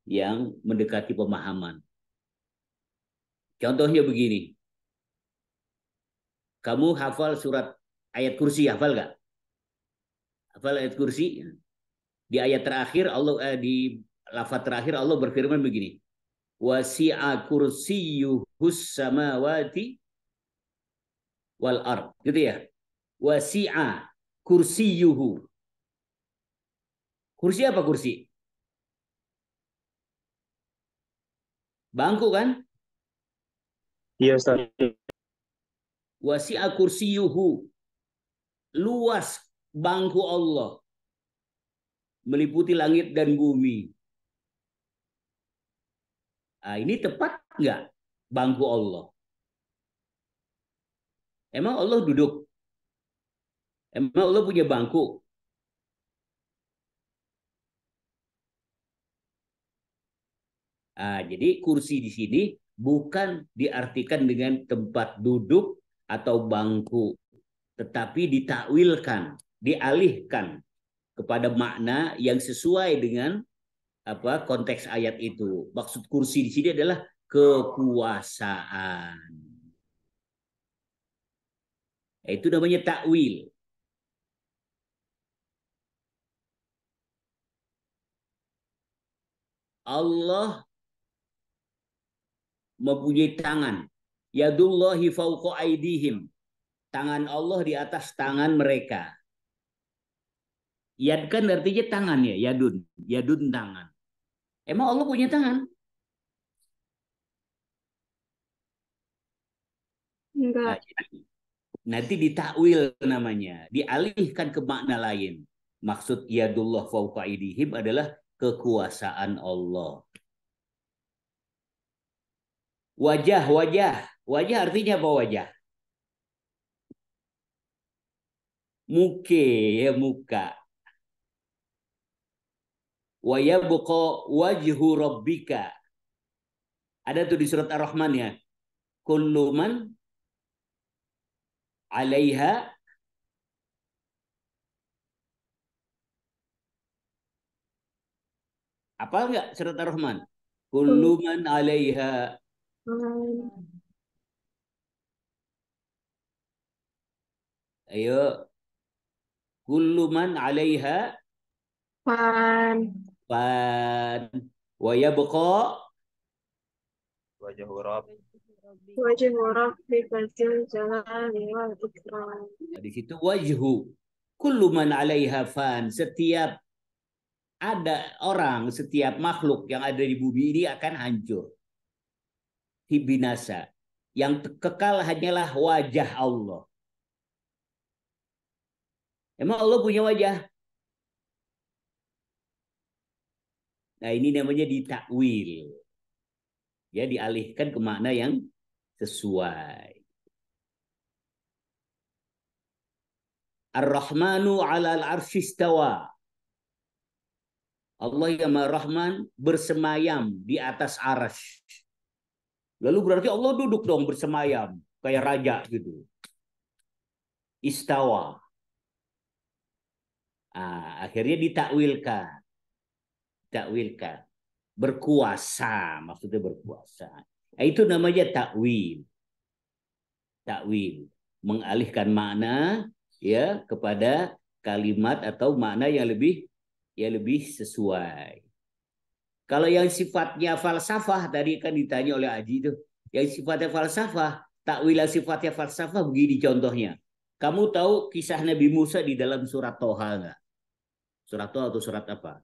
yang mendekati pemahaman. Contohnya begini. Kamu hafal surat ayat kursi, hafal nggak? Hafal ayat kursi? Di ayat terakhir Allah di lafaz terakhir Allah berfirman begini. Wasi'a kursiyyuhus samawati wal ard. Gitu ya. Wasi'a kursiyyuhu. Kursi apa kursi? Bangku kan? Iya, Ustaz. Wasi'a kursiyyuhu. Luas bangku Allah. Meliputi langit dan bumi. Nah, ini tepat nggak bangku Allah? Emang Allah duduk? Emang Allah punya bangku? Nah, jadi kursi di sini bukan diartikan dengan tempat duduk atau bangku, tetapi ditakwilkan, dialihkan kepada makna yang sesuai dengan konteks ayat itu. Maksud kursi di sini adalah kekuasaan. Itu namanya takwil. Allah mempunyai tangan. Yadullahi fauqa aidihim. Tangan Allah di atas tangan mereka. Yad kan artinya tangan, ya, yadun. Yadun tangan. Emang Allah punya tangan? Enggak. Nah, nanti ditakwil namanya, dialihkan ke makna lain. Maksud yadullah fauqa aydihim adalah kekuasaan Allah. Wajah, wajah. Wajah artinya apa wajah? Muke, ya muka. Wa yabqa wajhu rabbika. Ada tuh di surat Ar-Rahman ya. Kullu man 'alaiha apa enggak surat Ar-Rahman? Kullu man 'alaiha. Ayo. Kullu man 'alaiha Fan. fan wa yabqa. Wajah huruf. Wajah rabbika dzul jalali wal ikram. Di situ wajhu. Kullu man 'alaiha fan. Setiap ada orang, setiap makhluk yang ada di bumi ini akan hancur. Binasa. Yang kekal hanyalah wajah Allah. Emang Allah punya wajah? Nah, ini namanya ditakwil. Ya, dialihkan ke makna yang sesuai. Ar-Rahmanu 'alal 'arsy istawa. Allah yang Maha Rahman bersemayam di atas arasy. Lalu berarti Allah duduk dong bersemayam kayak raja gitu. Istawa. Akhirnya ditakwilkan. Takwilkan. Berkuasa, maksudnya berkuasa. Itu namanya takwil. Takwil, mengalihkan makna ya kepada kalimat atau makna yang lebih sesuai. Kalau yang sifatnya falsafah tadi kan ditanya oleh Aji itu, yang sifatnya falsafah, takwil sifatnya falsafah begini contohnya. Kamu tahu kisah Nabi Musa di dalam surat Toha enggak? Surat Toha atau surat apa?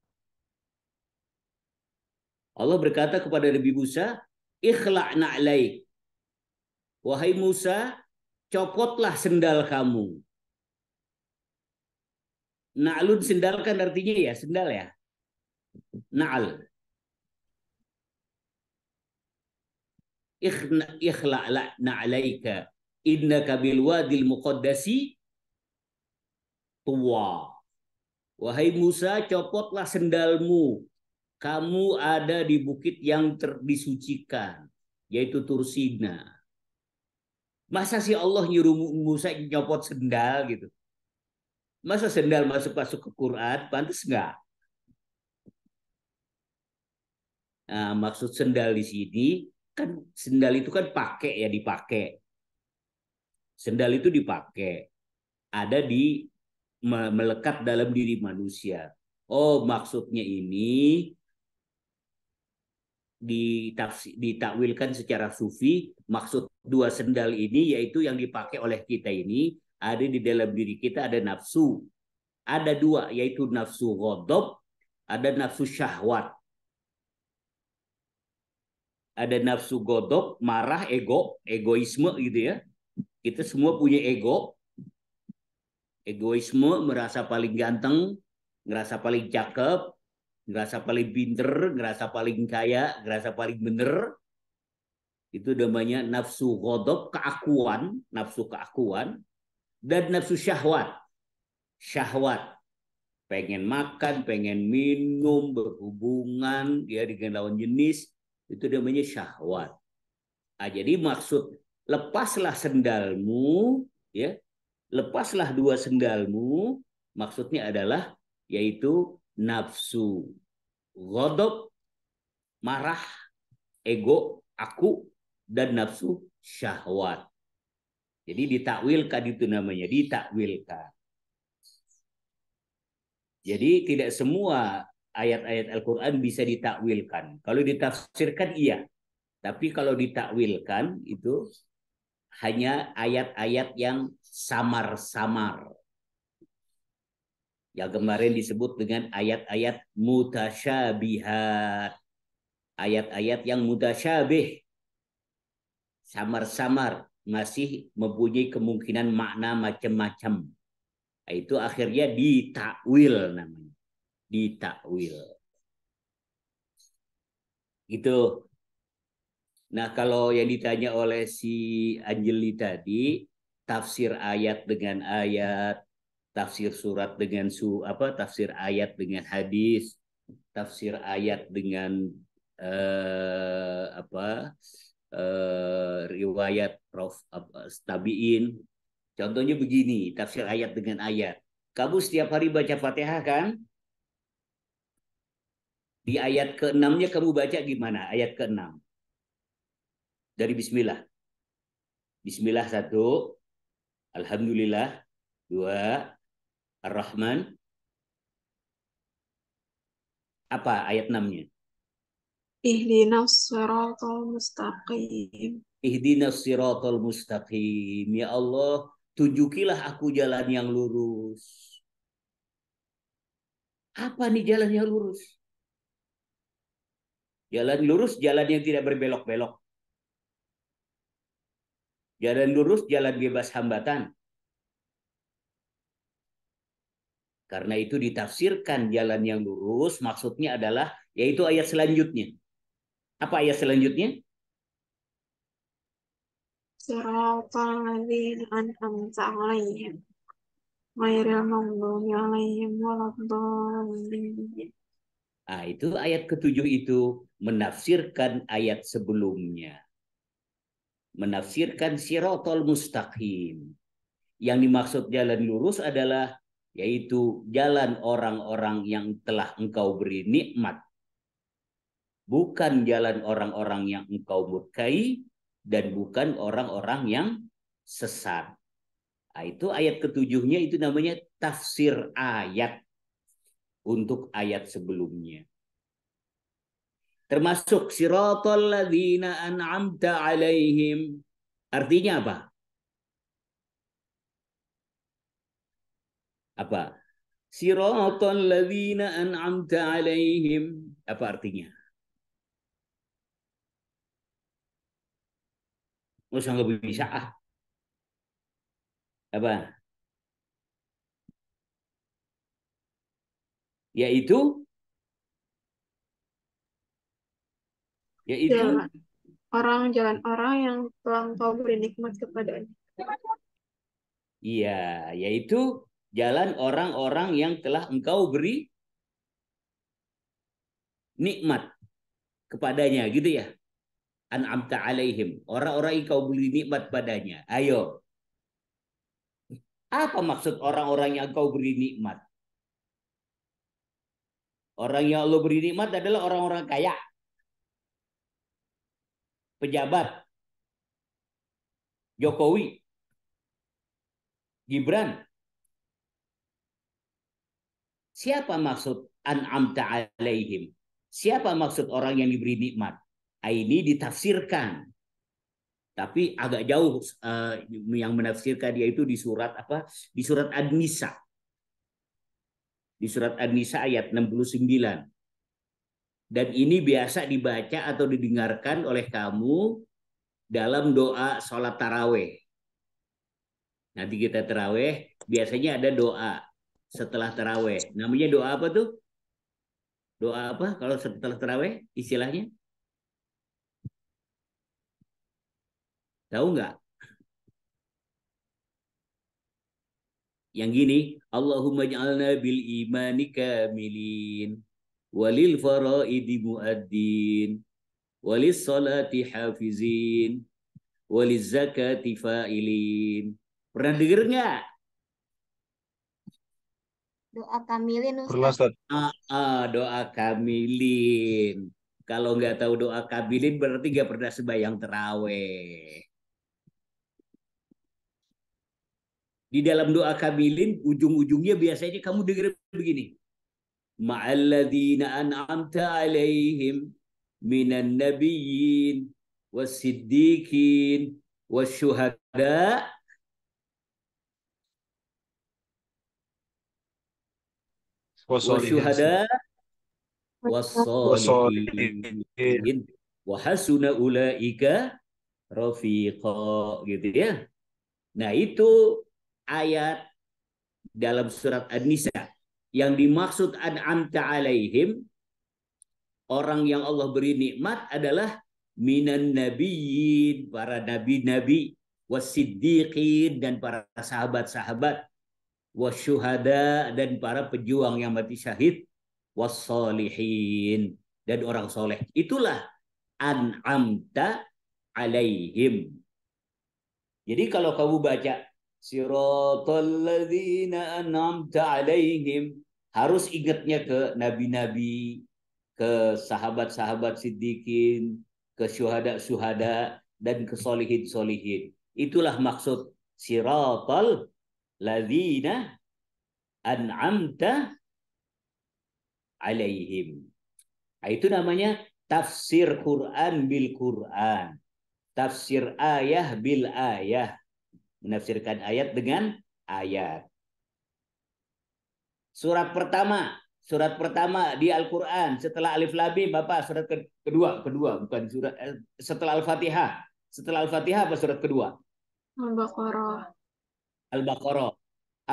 Allah berkata kepada Nabi Musa, "Ikhla' na'laik." Wahai Musa, copotlah sendal kamu. Na'lun sendal kan artinya ya, sendal ya. Na'al. Ikhla' na'laika. Innaka bil wadil muqaddasi tuwa. Wahai Musa, copotlah sendalmu. Kamu ada di bukit yang disucikan, yaitu Tursina. Masa sih Allah nyuruh Musa nyopot sendal gitu? Masa sendal masuk ke Quran? Pantas enggak? Nah, maksud sendal di sini kan sendal itu kan pakai ya, dipakai. Sendal itu dipakai. Ada di melekat dalam diri manusia. Oh, maksudnya ini ditakwilkan secara sufi, maksud dua sendal ini yaitu yang dipakai oleh kita ini ada di dalam diri kita, ada nafsu. Ada dua, yaitu nafsu ghadab, ada nafsu syahwat. Ada nafsu ghadab, marah, egoisme gitu ya. Kita semua punya ego. Egoisme, merasa paling ganteng, ngerasa paling cakep, ngerasa paling pinter, ngerasa paling kaya, ngerasa paling bener. Itu namanya nafsu ghadab, keakuan, nafsu keakuan. Dan nafsu syahwat. Syahwat. Pengen makan, pengen minum, berhubungan ya dengan lawan jenis. Itu namanya syahwat. Jadi maksud lepaslah sendalmu, ya, lepaslah dua sendalmu. Maksudnya adalah yaitu nafsu ghadab, marah, ego, aku, dan nafsu syahwat. Jadi ditakwilkan itu namanya, ditakwilkan. Jadi tidak semua ayat-ayat Al-Quran bisa ditakwilkan. Kalau ditafsirkan iya. Tapi kalau ditakwilkan itu hanya ayat-ayat yang samar-samar. Yang kemarin disebut dengan ayat-ayat mutasyabihat. Ayat-ayat yang mutasyabih. Samar-samar. masih mempunyai kemungkinan makna macam-macam. Itu akhirnya ditakwil namanya. Ditakwil. Gitu. Nah, kalau yang ditanya oleh si Anjeli tadi, tafsir ayat dengan ayat, tafsir surat dengan tafsir ayat dengan hadis, tafsir ayat dengan riwayat Prof tabiin. Contohnya begini, tafsir ayat dengan ayat. Kamu setiap hari baca Fatihah kan? Di ayat ke-6-nya kamu baca gimana? Ayat ke-6. Dari bismillah. Bismillah 1, alhamdulillah 2, ar-Rahman. Apa ayat 6-nya? Ihdinas siratal mustaqim. Ihdinas siratal mustaqim. Ya Allah, tunjukilah aku jalan yang lurus. Apa nih jalan yang lurus? Jalan lurus, jalan yang tidak berbelok-belok. Jalan lurus, jalan bebas hambatan. Karena itu ditafsirkan jalan yang lurus, maksudnya adalah, yaitu ayat selanjutnya. Apa ayat selanjutnya? Siratal ladzina an'amta 'alaihim ghairil maghdubi 'alaihim waladdallin. Nah, itu ayat ke-7 itu menafsirkan ayat sebelumnya. Menafsirkan siratal mustaqim. Yang dimaksud jalan lurus adalah yaitu jalan orang-orang yang telah engkau beri nikmat. Bukan jalan orang-orang yang engkau murkai dan bukan orang-orang yang sesat. Nah, itu ayat ke-7-nya itu namanya tafsir ayat untuk ayat sebelumnya. Termasuk siratal ladzina an'amta alaihim. Artinya apa? Apa? Siratal ladzina an'amta alaihim. Apa artinya? Usah nggak bisa Apa? Yaitu Jalan orang yang telah engkau beri nikmat kepadanya. Iya, yaitu jalan orang-orang yang telah engkau beri nikmat kepadanya, gitu ya. An'amta alaihim, orang-orang yang kau beri nikmat padanya. Ayo. Apa maksud orang-orang yang kau beri nikmat? Orang yang Allah beri nikmat adalah orang-orang kaya. Pejabat. Jokowi. Gibran. Siapa maksud an'amta alaihim? Siapa maksud orang yang diberi nikmat? Ini ditafsirkan. Tapi agak jauh yang menafsirkan dia itu di surat apa? Di surat An-Nisa. Di surat An-Nisa ayat 69. Dan ini biasa dibaca atau didengarkan oleh kamu dalam doa sholat taraweh. Nanti kita taraweh, biasanya ada doa setelah taraweh. Namanya doa apa tuh? Doa apa kalau setelah taraweh istilahnya? Tahu nggak? Yang gini, Allahumma ja'alna bil imani kamilin, walil faraidi muaddin, walis salati hafizin, walis zakati fa'ilin. Pernah denger nggak? Doa kamilin Pernah, Ustaz. Ustaz. Doa kamilin. Kalau nggak tahu doa kamilin berarti nggak pernah sembahyang terawih. Di dalam doa kamilin, ujung-ujungnya biasanya kamu dengar begini. Ma'alladzina an'amta alaihim minan nabiyyin was-siddiqin wasyuhada wasyuhada Wassolihin. wassalihin wa hasuna ulaika rafiqa gitu ya. Nah, itu ayat dalam surat An-Nisa yang dimaksud an'amta alaihim, orang yang Allah beri nikmat adalah minan nabiyyin, para nabi-nabi, wasiddiqin, dan para sahabat-sahabat, wasyuhada, dan para pejuang yang mati syahid, wassalihin, dan orang soleh. Itulah an'amta alaihim. Jadi kalau kamu baca siratal ladzina an'amta alaihim, harus ingatnya ke nabi-nabi, ke sahabat-sahabat siddiqin, ke syuhada-syuhada, dan ke solihin-solihin. Itulah maksud siratal ladzina an'amta alaihim. Nah, itu namanya tafsir Quran bil Quran. Tafsir ayah bil ayah. Menafsirkan ayat dengan ayat. Surat pertama di Al-Quran setelah Alif Lam Mim apa? Surat kedua bukan surat setelah Al-Fatihah. Setelah Al-Fatihah apa surat kedua? Al-Baqarah. Al-Baqarah.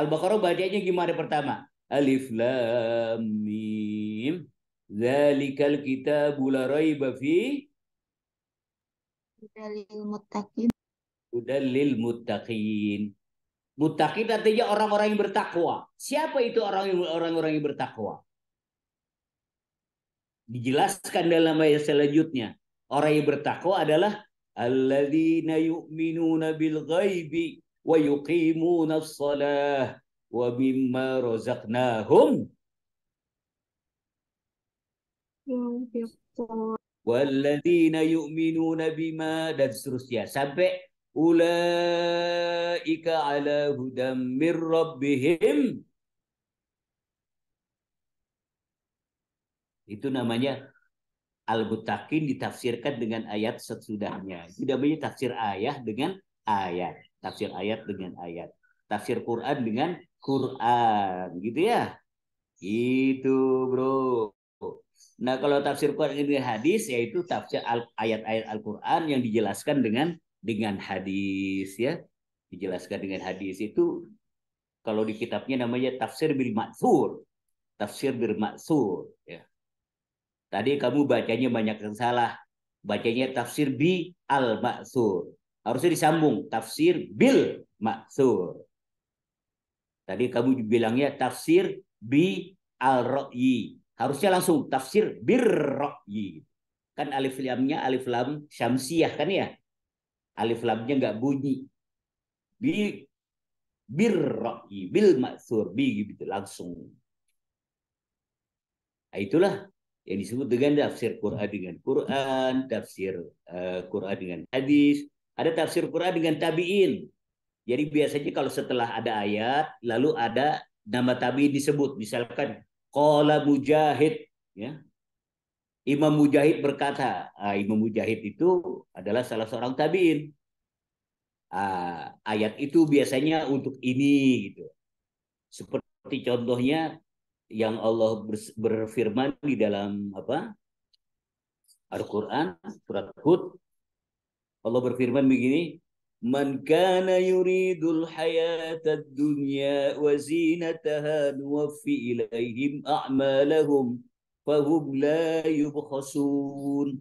Al-Baqarah bacanya gimana pertama? Alif Lam Mim. Dzalikal kitabu la raiba fi Hudalil muttaqin. hudallil muttaqin. Muttaqin artinya orang-orang yang bertakwa. Siapa itu orang-orang yang bertakwa? Dijelaskan dalam ayat selanjutnya. Orang yang bertakwa adalah alladzina yu'minuna bil ghaibi wa yuqimuna shalah wa mimma razaqnahum walladzina yu'minuna bima, dan seterusnya sampai ulaika ala hudam mir rabbihim. Itu namanya al-muttaqin ditafsirkan dengan ayat sesudahnya. Itu namanya tafsir ayat dengan ayat. Tafsir ayat dengan ayat. Tafsir Quran dengan Quran. Gitu ya. Itu bro. Nah, kalau tafsir Quran dengan hadis, yaitu tafsir ayat-ayat Al-Quran yang dijelaskan dengan hadis ya. Dijelaskan dengan hadis itu kalau di kitabnya namanya tafsir bil ma'thur. Tafsir bil ma'thur ya. Tadi kamu bacanya banyak yang salah. Bacanya tafsir bi al-ma'thur. Harusnya disambung. Tafsir bil ma'thur. Tadi kamu bilangnya tafsir bi al-ra'yi. Harusnya langsung tafsir bir ra'yi. Kan alif lamnya alif lam syamsiyah kan ya. Alif lamnya nggak bunyi. Bi bir ra'yi. Bil ma'thur. Bi gitu langsung. Nah, itulah yang disebut dengan tafsir Quran dengan Quran, tafsir Quran dengan hadis, ada tafsir Quran dengan tabi'in. Jadi biasanya kalau setelah ada ayat, lalu ada nama tabi'in disebut. Misalkan, qala Mujahid. Ya. Imam Mujahid berkata, Imam Mujahid itu adalah salah seorang tabi'in. Ayat itu biasanya untuk ini. Gitu. Seperti contohnya, yang Allah berfirman di dalam Al-Quran surat Hud, Allah berfirman begini, man kana yuridul hayatad dunya wa zinataha nuwaffi ilaihim a'malahum fahum la yubkhasun.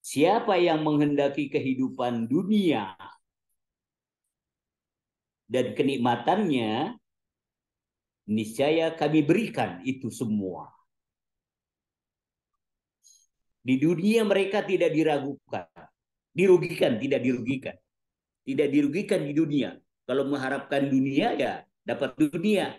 Siapa yang menghendaki kehidupan dunia dan kenikmatannya, niscaya kami berikan itu semua. Di dunia mereka tidak diragukan. Dirugikan, tidak dirugikan. Tidak dirugikan di dunia. Kalau mengharapkan dunia, ya dapat dunia.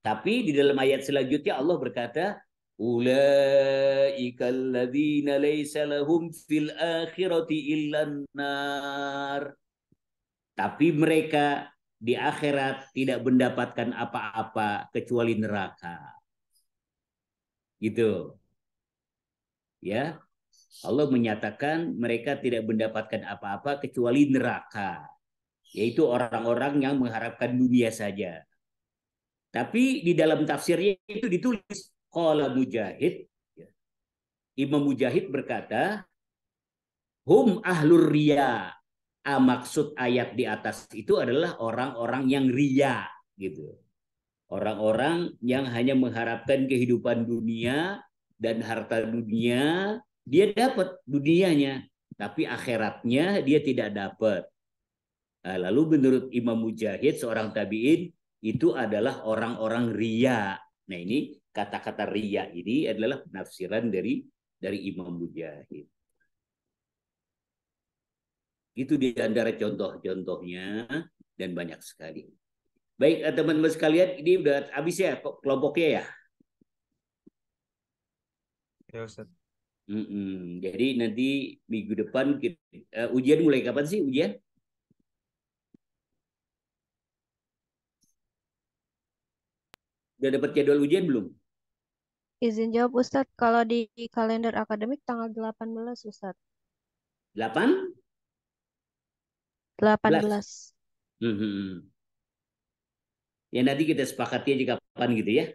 Tapi di dalam ayat selanjutnya Allah berkata, ulaika alladzina laysa lahum fil akhirati illan nar. Tapi mereka di akhirat tidak mendapatkan apa-apa kecuali neraka. Gitu. Ya. Allah menyatakan mereka tidak mendapatkan apa-apa kecuali neraka. Yaitu orang-orang yang mengharapkan dunia saja. Tapi di dalam tafsirnya itu ditulis qala Mujahid. Imam Mujahid berkata, Hum ahlur riya. Maksud ayat di atas itu adalah orang-orang yang ria gitu. Orang-orang yang hanya mengharapkan kehidupan dunia dan harta dunia, dia dapat dunianya, tapi akhiratnya dia tidak dapat. Nah, lalu menurut Imam Mujahid, seorang tabi'in, itu adalah orang-orang ria. Nah ini kata-kata ria ini adalah penafsiran dari Imam Mujahid. Itu di antara contoh-contohnya dan banyak sekali. Baik teman-teman sekalian, ini udah habis ya kelompoknya ya. Ya Ustaz. Jadi nanti minggu depan ujian mulai kapan sih ujian? Udah dapat jadwal ujian belum? Izin jawab Ustadz, kalau di kalender akademik tanggal 18 Ustadz. 8? 18. Ya nanti kita sepakati aja kapan gitu ya.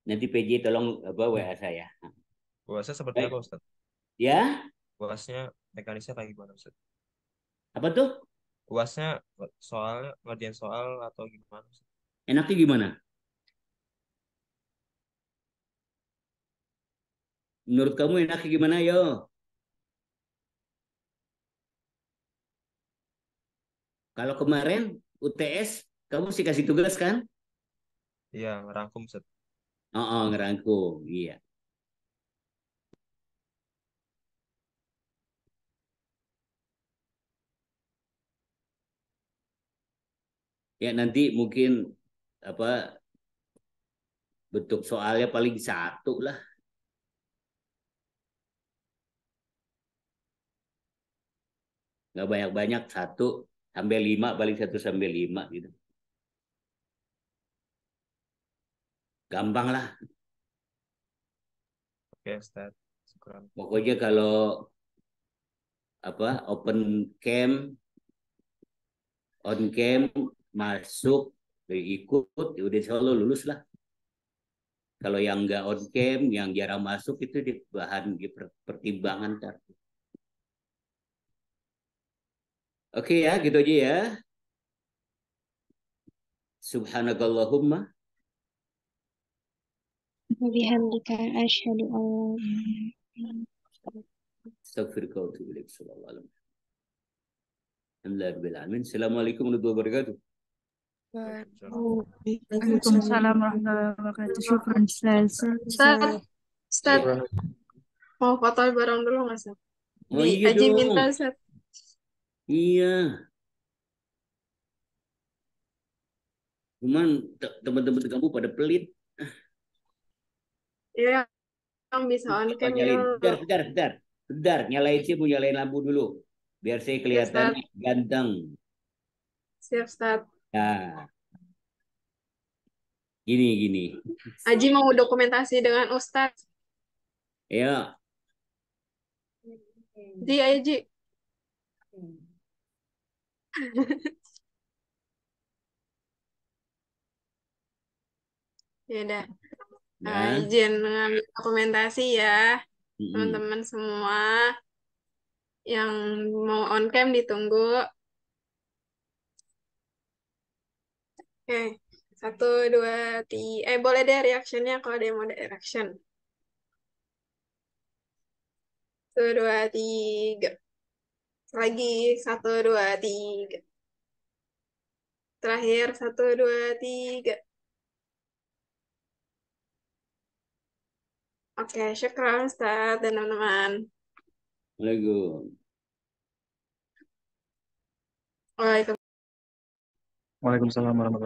Nanti PJ tolong WA saya. Puasnya seperti apa Ustaz? Ya? Puasnya mekanisnya kayak gimana Ustaz? Apa tuh? Puasnya soalnya ngerjain soal atau gimana Ustaz? Enaknya gimana? Menurut kamu enaknya gimana yo? Kalau kemarin UTS kamu sih kasih tugas kan? Iya, ngerangkum Ustaz. Ngerangkum, iya. Ya nanti mungkin bentuk soalnya paling 1 lah. Nggak banyak-banyak, 1-5, paling 1-5 gitu. Gampang lah. Oke Ustaz. Syukuran. Pokoknya kalau open camp, on camp, masuk, ikut, ya udah insya Allah lulus lah. Kalau yang nggak on camp, yang jarang masuk itu di bahan di pertimbangan ntar. Oke ya, gitu aja ya. Subhanakallahumma Bihamdika asyhadu an astaghfiruka wa atubu ilaik. Assalamualaikum warahmatullahi wabarakatuh. Waalaikumsalam warahmatullahi wabarakatuh. Syukran Ustaz. Ustaz, mau foto bareng dulu nggak Ustaz? Oh iya Aji dong. minta Ustaz. Iya. Cuman teman-teman kamu pada pelit. Iya, yang bisa on cam Nyalain. yuk. Bentar, nyalain sih, mau nyalain lampu dulu. Biar saya kelihatan ganteng. Siap, Ustaz. Nah, gini. Aji mau dokumentasi dengan Ustaz. Ya. Ji, ayo Ji. Ya udah. Izin ngambil dokumentasi ya, teman-teman semua. Yang mau on cam ditunggu. Oke, 1, 2, 3. Boleh deh reactionnya kalau ada yang mau ada reaction. 1, 2, 3. Lagi 1, 2, 3. Terakhir 1, 2, 3. Oke, syukran Ustaz dan teman-teman. Waalaikumsalam. Waalaikumsalam warahmatullahi wabarakatuh.